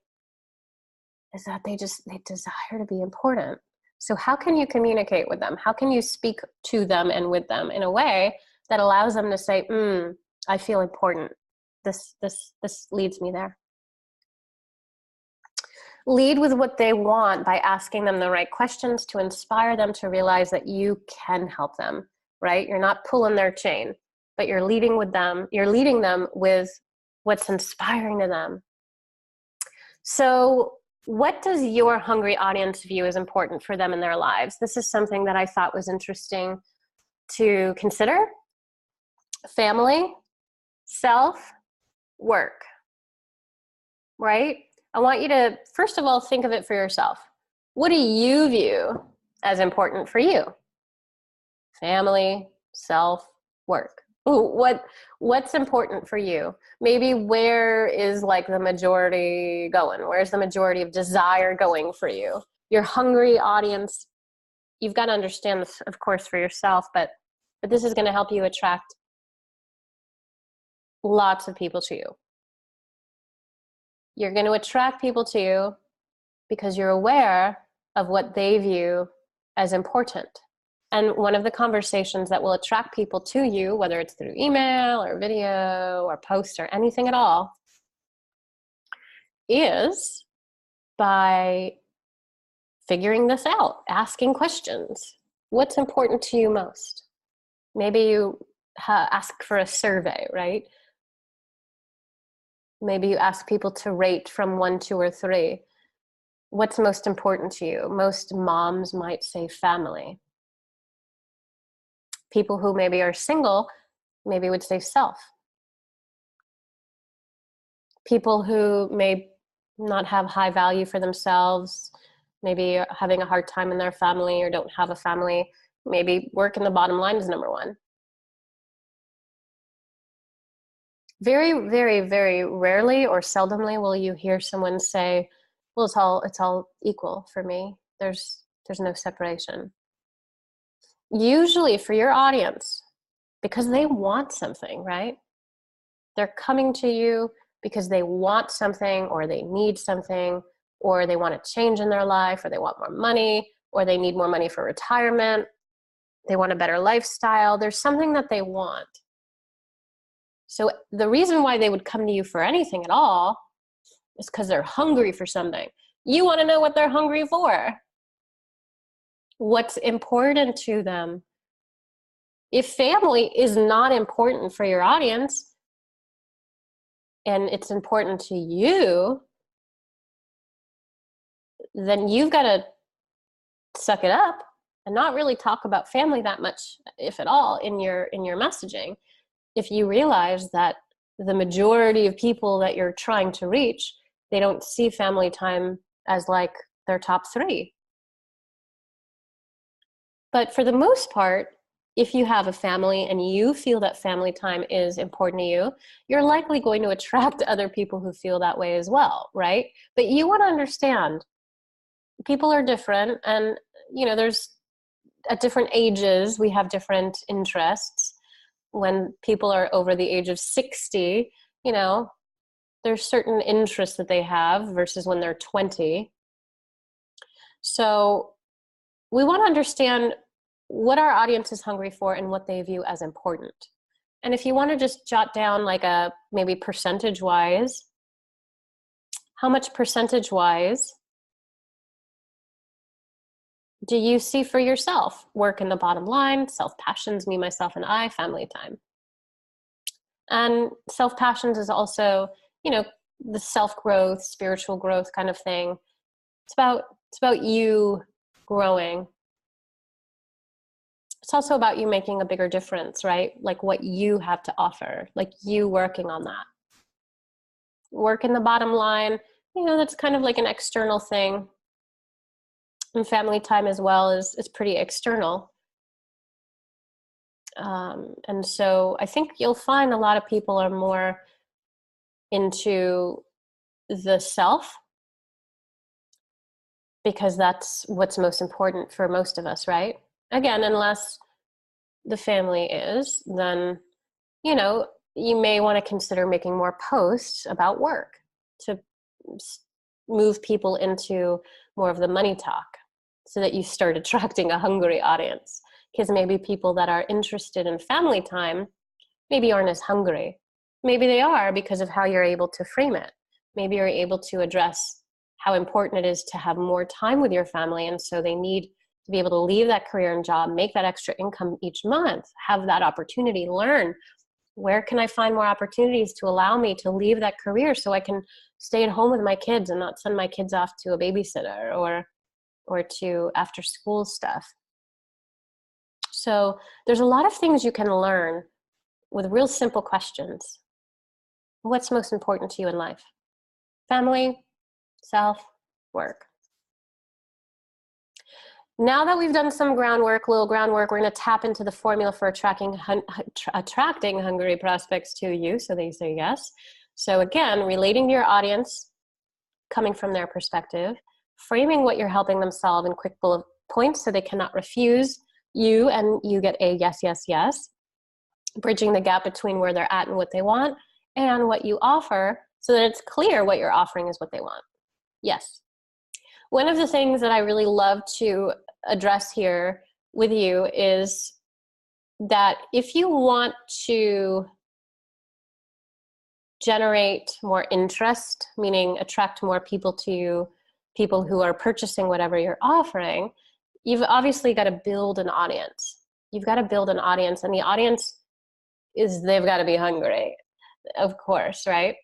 is that they desire to be important. So how can you communicate with them? How can you speak to them and with them in a way that allows them to say, I feel important. This leads me there. Lead with what they want by asking them the right questions to inspire them to realize that you can help them, right? You're not pulling their chain, but you're leading with them. You're leading them with what's inspiring to them. So what does your hungry audience view as important for them in their lives? This is something that I thought was interesting to consider. Family, self, work, right? I want you to, first of all, think of it for yourself. What do you view as important for you? Family, self, work. Ooh, what's important for you? Maybe where is like the majority going? Where's the majority of desire going for you? Your hungry audience, you've got to understand this, of course, for yourself, but this is going to help you attract lots of people to you. You're going to attract people to you because you're aware of what they view as important. And one of the conversations that will attract people to you, whether it's through email or video or post or anything at all, is by figuring this out, asking questions. What's important to you most? Maybe you ask for a survey, right? Maybe you ask people to rate from 1, 2, or 3. What's most important to you? Most moms might say family. People who maybe are single maybe would say self. people who may not have high value for themselves, maybe having a hard time in their family or don't have a family, maybe work in the bottom line is number one. Very, very, very rarely or seldomly will you hear someone say, well, it's all equal for me. There's no separation. Usually for your audience, because they want something, right? They're coming to you because they want something, or they need something, or they want a change in their life, or they want more money, or they need more money for retirement. They want a better lifestyle. There's something that they want. So the reason why they would come to you for anything at all is because they're hungry for something. You want to know what they're hungry for. What's important to them. If family is not important for your audience, and it's important to you, then you've got to suck it up and not really talk about family that much, if at all, in your messaging. If you realize that the majority of people that you're trying to reach, they don't see family time as like their top 3. But for the most part, if you have a family and you feel that family time is important to you, you're likely going to attract other people who feel that way as well, right? But you want to understand, people are different, and there's at different ages, we have different interests. When people are over the age of 60, there's certain interests that they have versus when they're 20. So we want to understand what our audience is hungry for and what they view as important. And if you want to just jot down like maybe percentage-wise, how much percentage-wise do you see for yourself? Work in the bottom line, self-passions, me, myself, and I, family time. And self-passions is also, the self-growth, spiritual growth kind of thing. It's about you growing. It's also about you making a bigger difference, right? Like what you have to offer, like you working on that. Work in the bottom line, that's kind of like an external thing. And family time as well is pretty external. And so I think you'll find a lot of people are more into the self, because that's what's most important for most of us, right? Again, unless the family is, then, you may want to consider making more posts about work to move people into more of the money talk so that you start attracting a hungry audience. Because maybe people that are interested in family time maybe aren't as hungry. Maybe they are because of how you're able to frame it. Maybe you're able to address how important it is to have more time with your family, and so they need to be able to leave that career and job, make that extra income each month, have that opportunity, learn where can I find more opportunities to allow me to leave that career so I can stay at home with my kids and not send my kids off to a babysitter or to after school stuff. So there's a lot of things you can learn with real simple questions. What's most important to you in life? Family, self, work. Now that we've done some little groundwork, we're going to tap into the formula for attracting hungry prospects to you so they say yes. So again, relating to your audience, coming from their perspective, framing what you're helping them solve in quick bullet points so they cannot refuse you and you get a yes, yes, yes. Bridging the gap between where they're at and what they want and what you offer so that it's clear what you're offering is what they want. Yes. One of the things that I really love to address here with you is that if you want to generate more interest, meaning attract more people to you, people who are purchasing whatever you're offering, you've obviously got to build an audience. You've got to build an audience, and the audience they've got to be hungry, of course, right?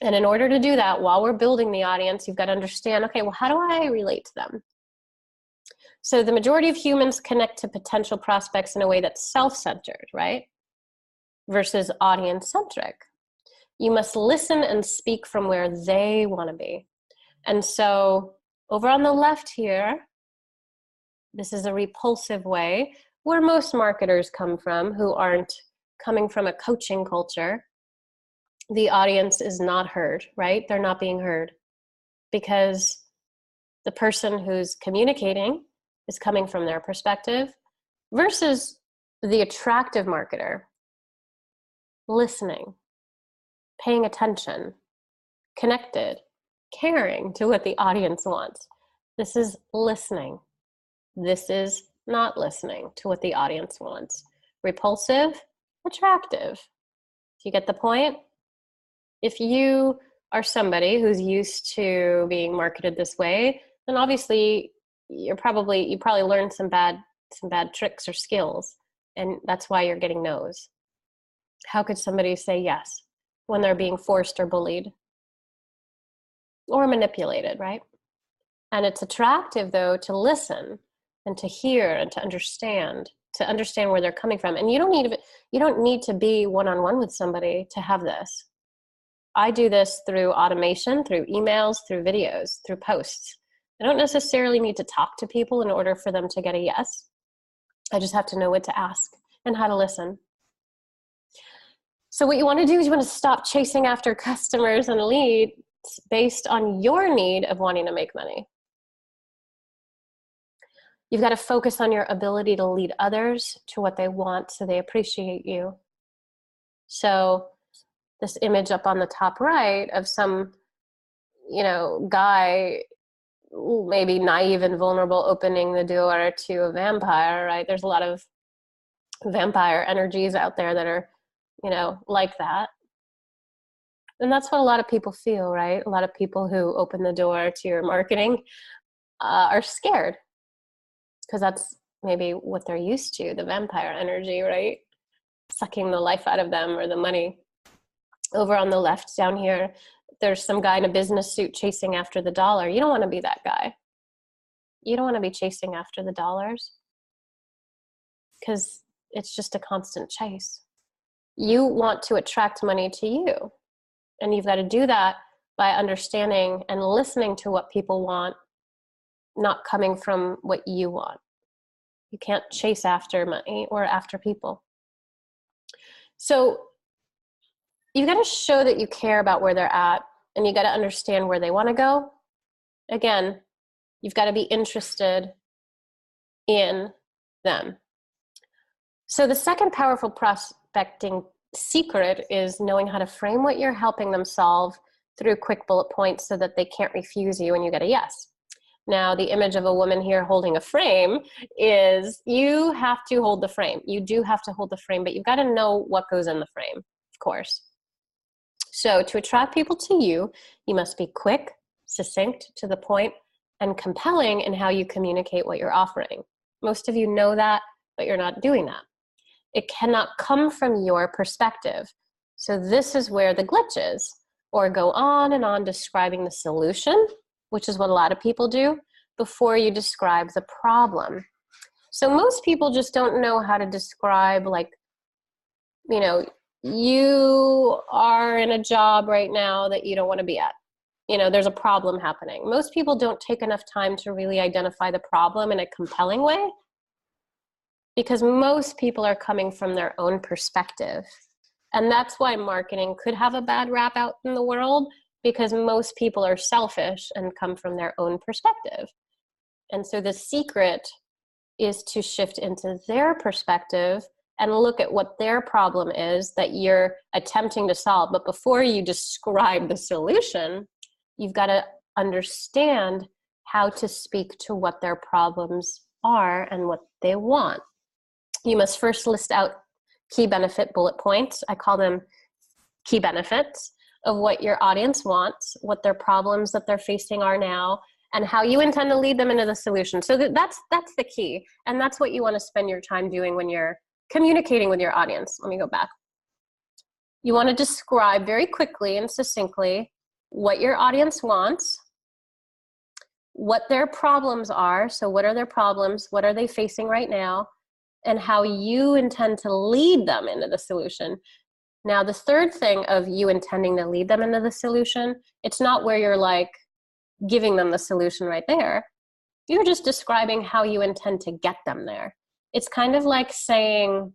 And in order to do that, while we're building the audience, you've got to understand, okay, well, how do I relate to them? So the majority of humans connect to potential prospects in a way that's self-centered, right? Versus audience-centric. You must listen and speak from where they want to be. And so over on the left here, this is a repulsive way where most marketers come from who aren't coming from a coaching culture. The audience is not heard, right? They're not being heard because the person who's communicating is coming from their perspective versus the attractive marketer listening, paying attention, connected, caring to what the audience wants. This is listening. This is not listening to what the audience wants. Repulsive, attractive. Do you get the point? If you are somebody who's used to being marketed this way, then obviously you probably learned some bad tricks or skills, and that's why you're getting no's. How could somebody say yes when they're being forced or bullied or manipulated, right? And it's attractive, though, to listen and to hear and to understand where they're coming from. And you don't need to be one-on-one with somebody to have this. I do this through automation, through emails, through videos, through posts. I don't necessarily need to talk to people in order for them to get a yes. I just have to know what to ask and how to listen. So what you want to do is you want to stop chasing after customers and leads based on your need of wanting to make money. You've got to focus on your ability to lead others to what they want so they appreciate you. So this image up on the top right of some, guy, maybe naive and vulnerable, opening the door to a vampire, right? There's a lot of vampire energies out there that are, like that. And that's what a lot of people feel, right? A lot of people who open the door to your marketing are scared because that's maybe what they're used to, the vampire energy, right? Sucking the life out of them or the money. Over on the left down here, there's some guy in a business suit chasing after the dollar. You don't want to be that guy. You don't want to be chasing after the dollars because it's just a constant chase. You want to attract money to you. And you've got to do that by understanding and listening to what people want, not coming from what you want. You can't chase after money or after people. So you've got to show that you care about where they're at, and you got to understand where they want to go. Again, you've got to be interested in them. So the second powerful prospecting secret is knowing how to frame what you're helping them solve through quick bullet points so that they can't refuse you when you get a yes. Now, the image of a woman here holding a frame is you have to hold the frame. You do have to hold the frame, but you've got to know what goes in the frame, of course. So to attract people to you, you must be quick, succinct, to the point, and compelling in how you communicate what you're offering. Most of you know that, but you're not doing that. It cannot come from your perspective. So this is where the glitch is, or go on and on describing the solution, which is what a lot of people do, before you describe the problem. So most people just don't know how to describe, you are in a job right now that you don't want to be at. There's a problem happening. Most people don't take enough time to really identify the problem in a compelling way because most people are coming from their own perspective. And that's why marketing could have a bad rap out in the world, because most people are selfish and come from their own perspective. And so the secret is to shift into their perspective and look at what their problem is that you're attempting to solve. But before you describe the solution, you've got to understand how to speak to what their problems are and what they want. You must first list out key benefit bullet points. I call them key benefits of what your audience wants, what their problems that they're facing are now, and how you intend to lead them into the solution. So that's the key. And that's what you want to spend your time doing when you're communicating with your audience. Let me go back. You want to describe very quickly and succinctly what your audience wants, what their problems are. So what are their problems? What are they facing right now? And how you intend to lead them into the solution. Now, the third thing of you intending to lead them into the solution, it's not where you're like giving them the solution right there. You're just describing how you intend to get them there. It's kind of like saying,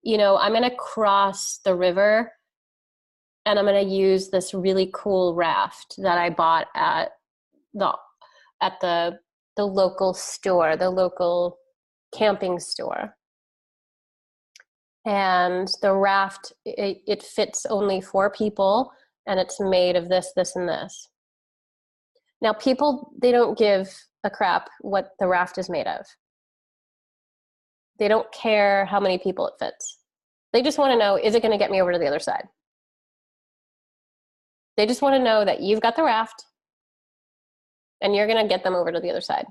you know, I'm going to cross the river and I'm going to use this really cool raft that I bought at the local store, the local camping store. And the raft, it fits only 4 people, and it's made of this, this, and this. Now, people, they don't give a crap what the raft is made of. They don't care how many people it fits. They just want to know, is it going to get me over to the other side? They just want to know that you've got the raft and you're going to get them over to the other side.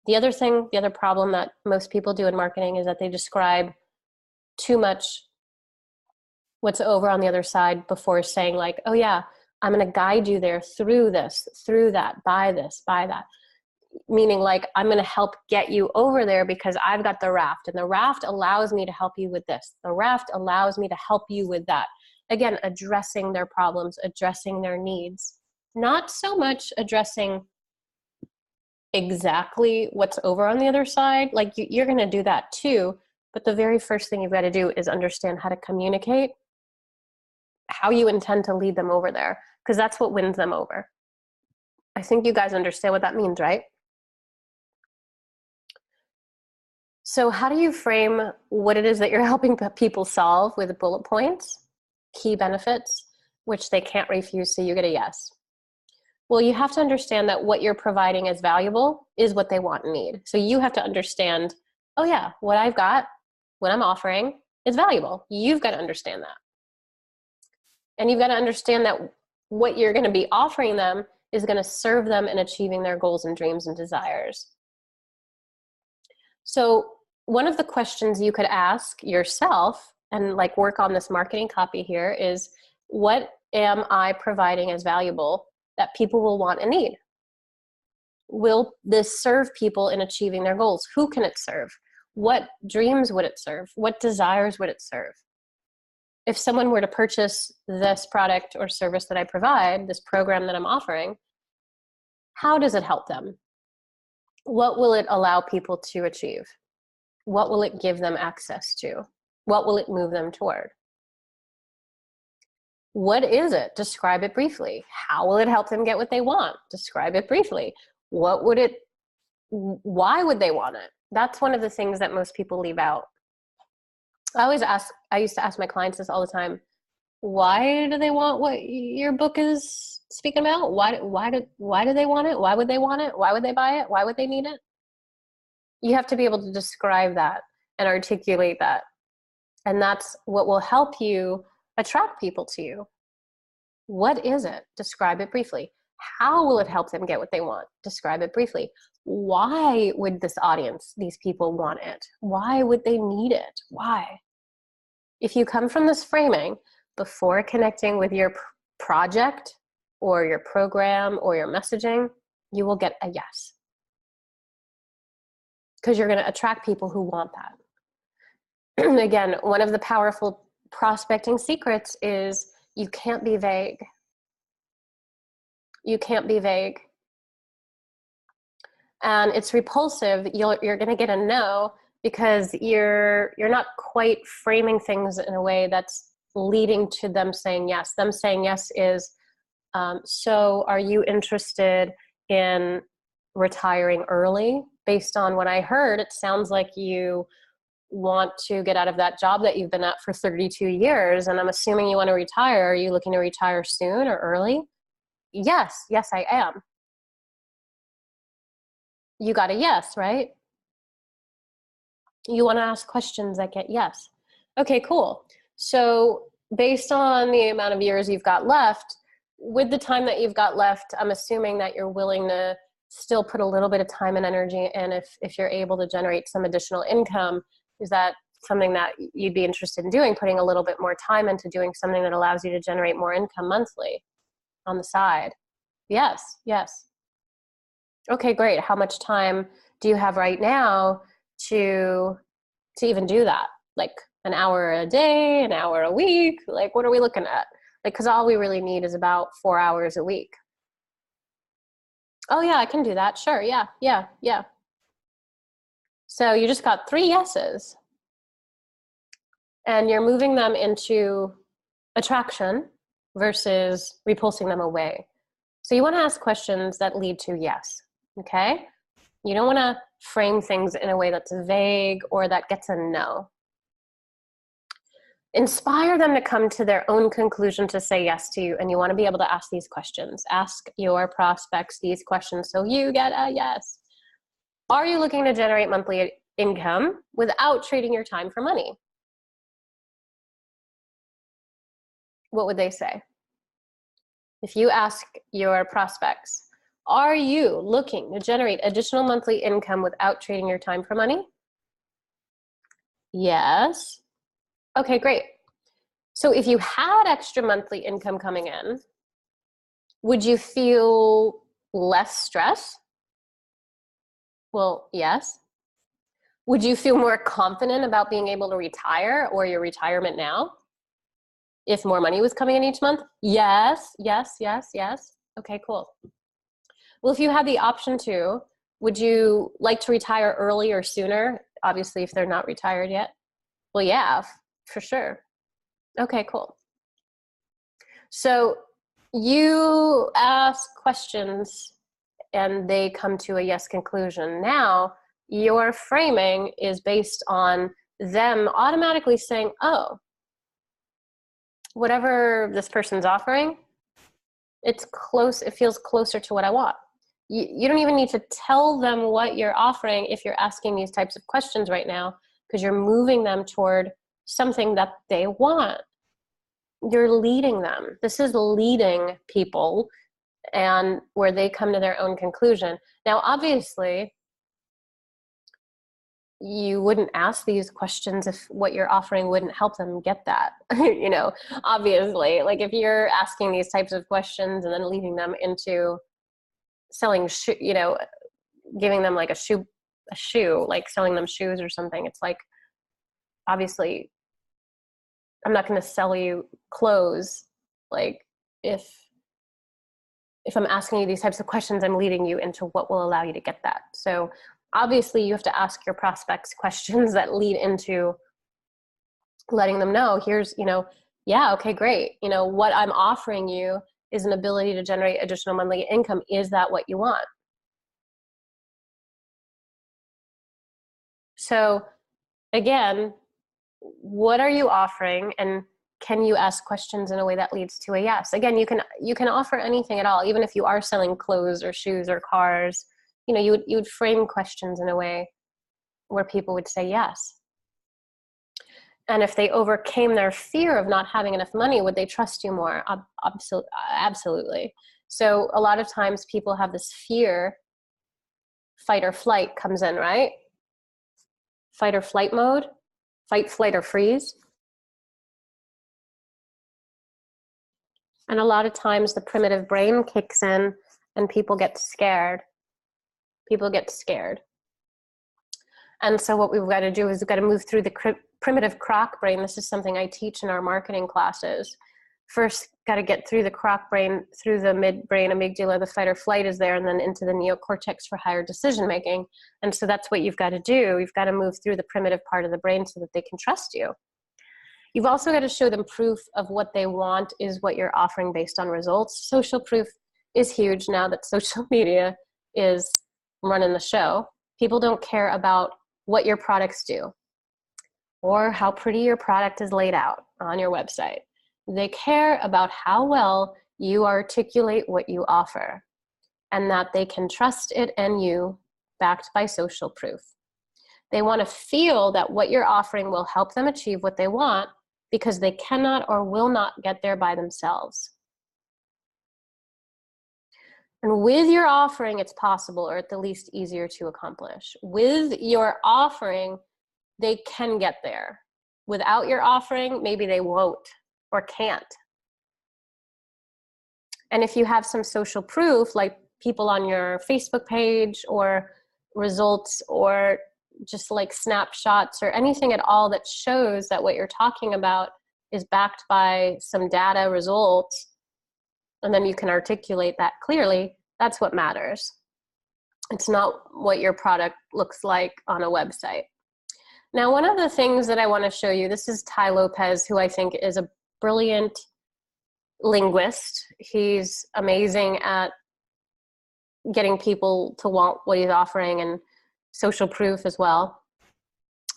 The other problem that most people do in marketing is that they describe too much what's over on the other side before saying like, oh yeah, I'm going to guide you there through this, through that, by this, by that. Meaning like, I'm going to help get you over there because I've got the raft, and the raft allows me to help you with this. The raft allows me to help you with that. Again, addressing their problems, addressing their needs. Not so much addressing exactly what's over on the other side. Like you're going to do that too. But the very first thing you've got to do is understand how to communicate how you intend to lead them over there, because that's what wins them over. I think you guys understand what that means, right? So how do you frame what it is that you're helping people solve with bullet points, key benefits, which they can't refuse, so you get a yes? Well, you have to understand that what you're providing is valuable is what they want and need. So you have to understand, oh yeah, what I've got, what I'm offering is valuable. You've got to understand that. And you've got to understand that what you're going to be offering them is going to serve them in achieving their goals and dreams and desires. So one of the questions you could ask yourself and like work on this marketing copy here is, what am I providing as valuable that people will want and need? Will this serve people in achieving their goals? Who can it serve? What dreams would it serve? What desires would it serve? If someone were to purchase this product or service that I provide, this program that I'm offering, how does it help them? What will it allow people to achieve? What will it give them access to? What will it move them toward? What is it? Describe it briefly. How will it help them get what they want? Describe it briefly. Why would they want it? That's one of the things that most people leave out. I used to ask my clients this all the time. Why do they want what your book is speaking about? Why do they want it? Why would they want it? Why would they buy it? Why would they need it? You have to be able to describe that and articulate that. And that's what will help you attract people to you. What is it? Describe it briefly. How will it help them get what they want? Describe it briefly. Why would this audience, these people, want it? Why would they need it? Why? If you come from this framing before connecting with your project or your program or your messaging, you will get a yes. Because you're going to attract people who want that. Again, one of the powerful prospecting secrets is you can't be vague. You can't be vague. And it's repulsive. You're going to get a no because you're not quite framing things in a way that's leading to them saying yes. Them saying yes is, so are you interested in retiring early? Based on what I heard, it sounds like you want to get out of that job that you've been at for 32 years, and I'm assuming you want to retire. Are you looking to retire soon or early? Yes, I am. You got a yes, right? You want to ask questions that get yes. Okay, cool. So based on the amount of years you've got left, with the time that you've got left, I'm assuming that you're willing to still put a little bit of time and energy in if you're able to generate some additional income. Is that something that you'd be interested in doing, putting a little bit more time into doing something that allows you to generate more income monthly on the side? Yes. Okay, great. How much time do you have right now to even do that? Like, An hour a day, an hour a week? Like, what are we looking at? Like, because all we really need is about 4 hours a week. Oh yeah, I can do that. Sure. Yeah, yeah, yeah. So you just got 3 yeses. And you're moving them into attraction versus repulsing them away. So you want to ask questions that lead to yes, okay? You don't want to frame things in a way that's vague or that gets a no. Inspire them to come to their own conclusion to say yes to you, and you want to be able to ask these questions. Ask your prospects these questions so you get a yes. Are you looking to generate monthly income without trading your time for money? What would they say? If you ask your prospects, are you looking to generate additional monthly income without trading your time for money? Yes. Okay, great. So if you had extra monthly income coming in, would you feel less stress? Well, yes. Would you feel more confident about being able to retire or your retirement now? If more money was coming in each month? Yes, yes, yes, yes. Okay, cool. Well, if you had the option to, would you like to retire early or sooner? Obviously, if they're not retired yet. Well, yeah, for sure. Okay, cool. So you ask questions and they come to a yes conclusion. Now, your framing is based on them automatically saying, oh, whatever this person's offering, it's close, it feels closer to what I want. You don't even need to tell them what you're offering if you're asking these types of questions right now, because you're moving them toward something that they want. You're leading them. This is leading people and where they come to their own conclusion. Now, obviously, you wouldn't ask these questions if what you're offering wouldn't help them get that. You know, obviously, like if you're asking these types of questions and then leading them into selling, you know, giving them like a shoe, like selling them shoes or something, it's like, obviously, I'm not going to sell you clothes. Like if I'm asking you these types of questions, I'm leading you into what will allow you to get that. So obviously you have to ask your prospects questions that lead into letting them know, here's, you know, yeah, okay, great. You know, what I'm offering you is an ability to generate additional monthly income. Is that what you want? So again, what are you offering, and can you ask questions in a way that leads to a yes? Again, you can offer anything at all, even if you are selling clothes or shoes or cars. You know, you would frame questions in a way where people would say yes. And if they overcame their fear of not having enough money, would they trust you more? Absolutely. So a lot of times people have this fear, fight or flight comes in, right? Fight or flight mode, fight, flight, or freeze. And a lot of times the primitive brain kicks in and people get scared. People get scared. And so what we've got to do is we've got to move through the primitive croc brain. This is something I teach in our marketing classes. First, got to get through the croc brain, through the midbrain, amygdala, the fight or flight is there, and then into the neocortex for higher decision making. And so that's what you've got to do. You've got to move through the primitive part of the brain so that they can trust you. You've also got to show them proof of what they want is what you're offering based on results. Social proof is huge now that social media is running the show. People don't care about what your products do or how pretty your product is laid out on your website. They care about how well you articulate what you offer and that they can trust it and you, backed by social proof. They want to feel that what you're offering will help them achieve what they want because they cannot or will not get there by themselves. And with your offering, it's possible, or at the least easier to accomplish. With your offering, they can get there. Without your offering, maybe they won't or can't. And if you have some social proof, like people on your Facebook page or results or just like snapshots or anything at all that shows that what you're talking about is backed by some data results, and then you can articulate that clearly, that's what matters. It's not what your product looks like on a website. Now, one of the things that I want to show you, this is Tai Lopez, who I think is a brilliant linguist. He's amazing at getting people to want what he's offering, and social proof as well.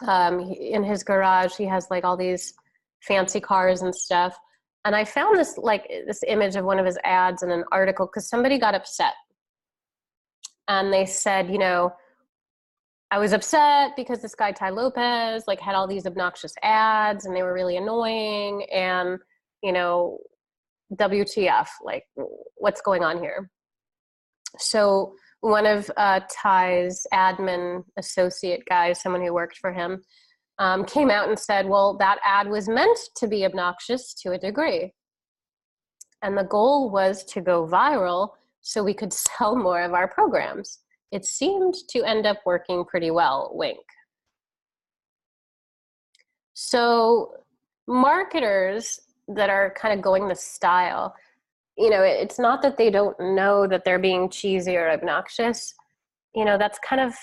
In his garage, he has like all these fancy cars and stuff. And I found this image of one of his ads in an article because somebody got upset. And they said, you know, I was upset because this guy Tai Lopez like had all these obnoxious ads and they were really annoying, and, you know, WTF, like what's going on here? So one of Tai's admin associate guys, someone who worked for him, came out and said, well, that ad was meant to be obnoxious to a degree. And the goal was to go viral so we could sell more of our programs. It seemed to end up working pretty well, wink. So marketers that are kind of going this style, you know, it's not that they don't know that they're being cheesy or obnoxious. You know, that's kind of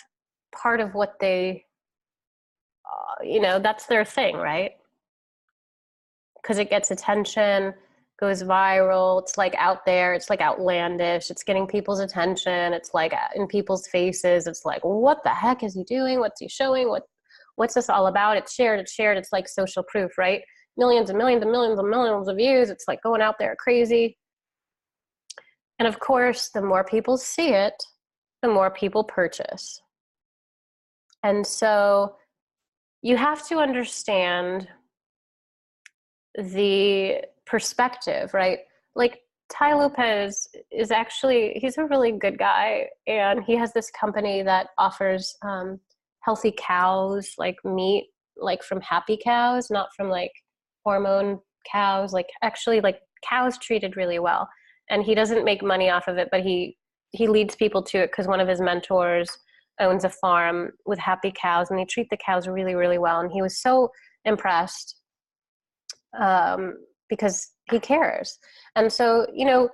part of what they, you know, that's their thing, right? Because it gets attention, goes viral, it's like out there, it's like outlandish, it's getting people's attention, it's like in people's faces, it's like, what the heck is he doing? What's he showing? What's this all about? It's shared, it's like social proof, right? Millions and millions and millions and millions of views, it's like going out there crazy. And of course, the more people see it, the more people purchase. And so you have to understand the perspective, right? Like Tai Lopez is actually, he's a really good guy, and he has this company that offers healthy cows, like meat, like from happy cows, not from like hormone cows, like actually like cows treated really well. And he doesn't make money off of it, but he leads people to it because one of his mentors owns a farm with happy cows, and they treat the cows really, really well. And he was so impressed because he cares. And so, you know,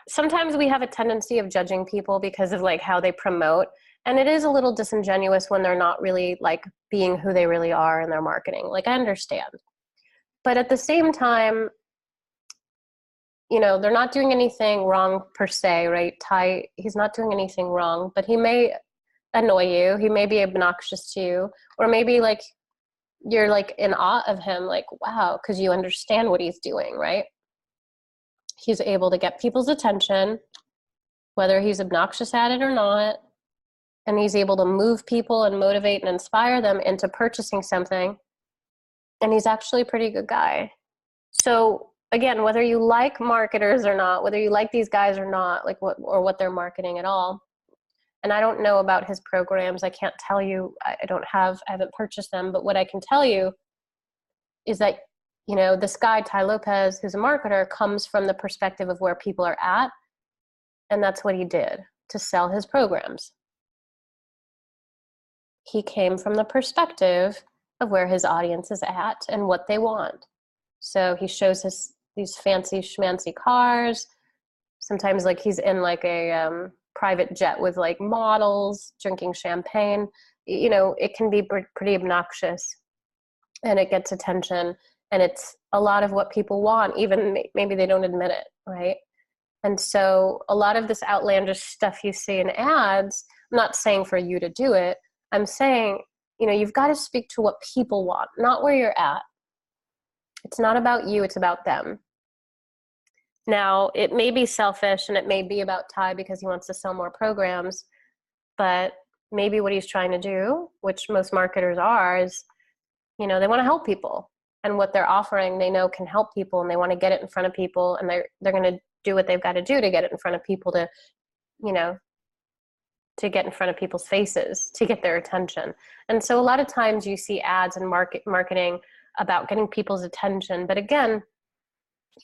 sometimes we have a tendency of judging people because of like how they promote. And it is a little disingenuous when they're not really like being who they really are in their marketing. Like, I understand. But at the same time, you know, they're not doing anything wrong per se, right? Tai, he's not doing anything wrong, but he may annoy you. He may be obnoxious to you, or maybe like you're like in awe of him, like, wow, because you understand what he's doing, right? He's able to get people's attention, whether he's obnoxious at it or not, and he's able to move people and motivate and inspire them into purchasing something. And he's actually a pretty good guy. So again, whether you like marketers or not, whether you like these guys or not, like what they're marketing at all. And I don't know about his programs. I can't tell you, I haven't purchased them, but what I can tell you is that, you know, this guy, Tai Lopez, who's a marketer, comes from the perspective of where people are at. And that's what he did to sell his programs. He came from the perspective of where his audience is at and what they want. So he shows these fancy schmancy cars. Sometimes like he's in like a private jet with like models drinking champagne. You know, it can be pretty obnoxious, and it gets attention, and it's a lot of what people want, even maybe they don't admit it, right? And so a lot of this outlandish stuff you see in ads, I'm not saying for you to do it. I'm saying, you know, you've got to speak to what people want, not where you're at. It's not about you, it's about them. Now, it may be selfish and it may be about Tai because he wants to sell more programs, but maybe what he's trying to do, which most marketers are, is, you know, they want to help people. And what they're offering, they know can help people, and they want to get it in front of people, and they're going to do what they've got to do to get it in front of people, to, you know, to get in front of people's faces, to get their attention. And so a lot of times you see ads and marketing about getting people's attention. But again,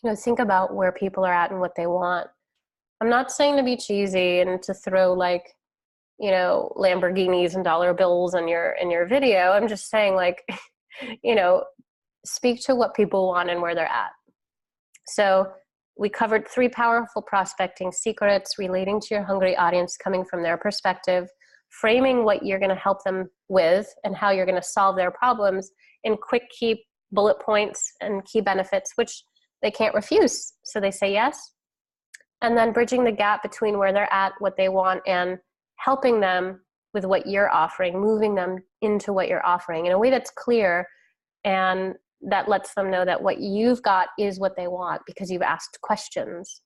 you know, think about where people are at and what they want. I'm not saying to be cheesy and to throw like Lamborghinis and dollar bills in your video. I'm just saying, like, speak to what people want and where they're at. So we covered 3 powerful prospecting secrets: relating to your hungry audience, coming from their perspective, framing what you're going to help them with and how you're going to solve their problems in quick key bullet points and key benefits, which they can't refuse. So they say yes. And then bridging the gap between where they're at, what they want, and helping them with what you're offering, moving them into what you're offering in a way that's clear and that lets them know that what you've got is what they want because you've asked questions.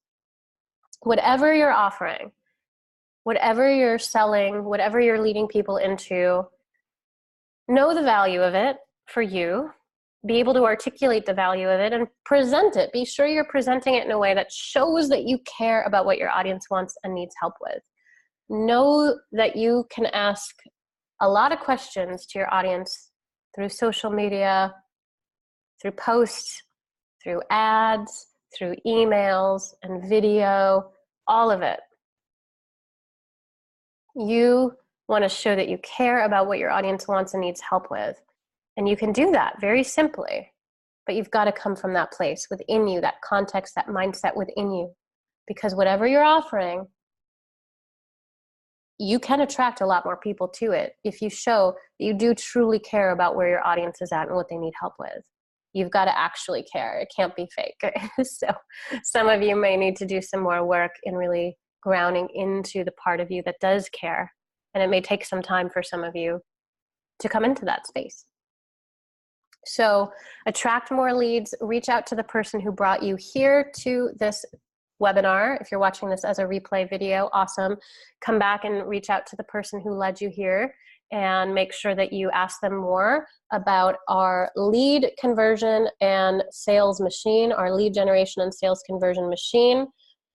Whatever you're offering, whatever you're selling, whatever you're leading people into, know the value of it for you, be able to articulate the value of it and present it. Be sure you're presenting it in a way that shows that you care about what your audience wants and needs help with. Know that you can ask a lot of questions to your audience through social media, through posts, through ads, through emails and video, all of it. You want to show that you care about what your audience wants and needs help with. And you can do that very simply, but you've got to come from that place within you, that context, that mindset within you. Because whatever you're offering, you can attract a lot more people to it if you show that you do truly care about where your audience is at and what they need help with. You've got to actually care. It can't be fake. So some of you may need to do some more work in really grounding into the part of you that does care. And it may take some time for some of you to come into that space. So attract more leads, reach out to the person who brought you here to this webinar. If you're watching this as a replay video, awesome. Come back and reach out to the person who led you here and make sure that you ask them more about our lead conversion and sales machine, our lead generation and sales conversion machine,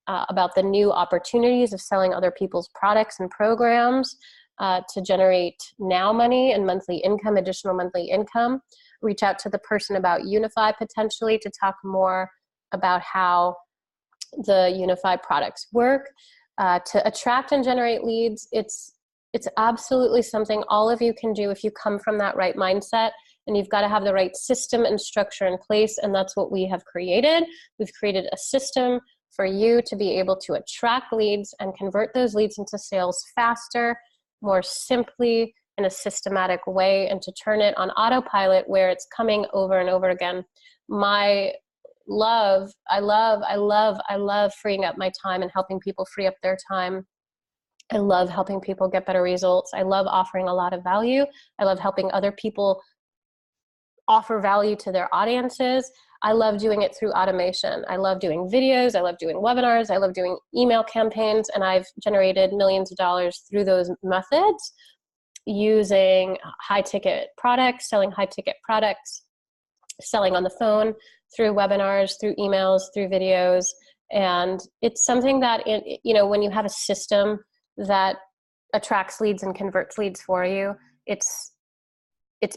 about the new opportunities of selling other people's products and programs to generate now money and monthly income, additional monthly income. Reach out to the person about Unify potentially to talk more about how the Unify products work. To attract and generate leads, it's absolutely something all of you can do if you come from that right mindset, and you've got to have the right system and structure in place, and that's what we have created. We've created a system for you to be able to attract leads and convert those leads into sales faster, more simply, in a systematic way, and to turn it on autopilot where it's coming over and over again. I love freeing up my time and helping people free up their time. I love helping people get better results. I love offering a lot of value. I love helping other people offer value to their audiences. I love doing it through automation. I love doing videos. I love doing webinars. I love doing email campaigns, and I've generated millions of dollars through those methods using high-ticket products, selling high-ticket products, selling on the phone, through webinars, through emails, through videos. And it's something that, when you have a system that attracts leads and converts leads for you, it's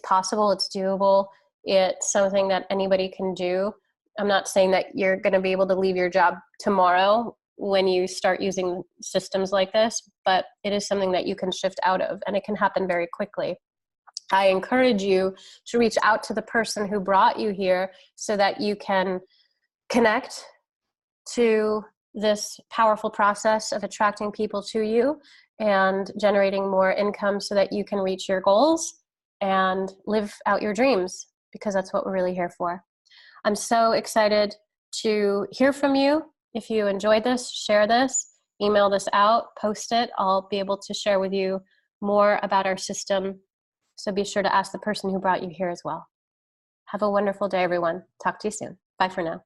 possible, it's doable, it's something that anybody can do. I'm not saying that you're going to be able to leave your job tomorrow when you start using systems like this, but it is something that you can shift out of, and it can happen very quickly. I encourage you to reach out to the person who brought you here so that you can connect to this powerful process of attracting people to you and generating more income so that you can reach your goals and live out your dreams, because that's what we're really here for. I'm so excited to hear from you. If you enjoyed this, share this, email this out, post it. I'll be able to share with you more about our system. So be sure to ask the person who brought you here as well. Have a wonderful day, everyone. Talk to you soon. Bye for now.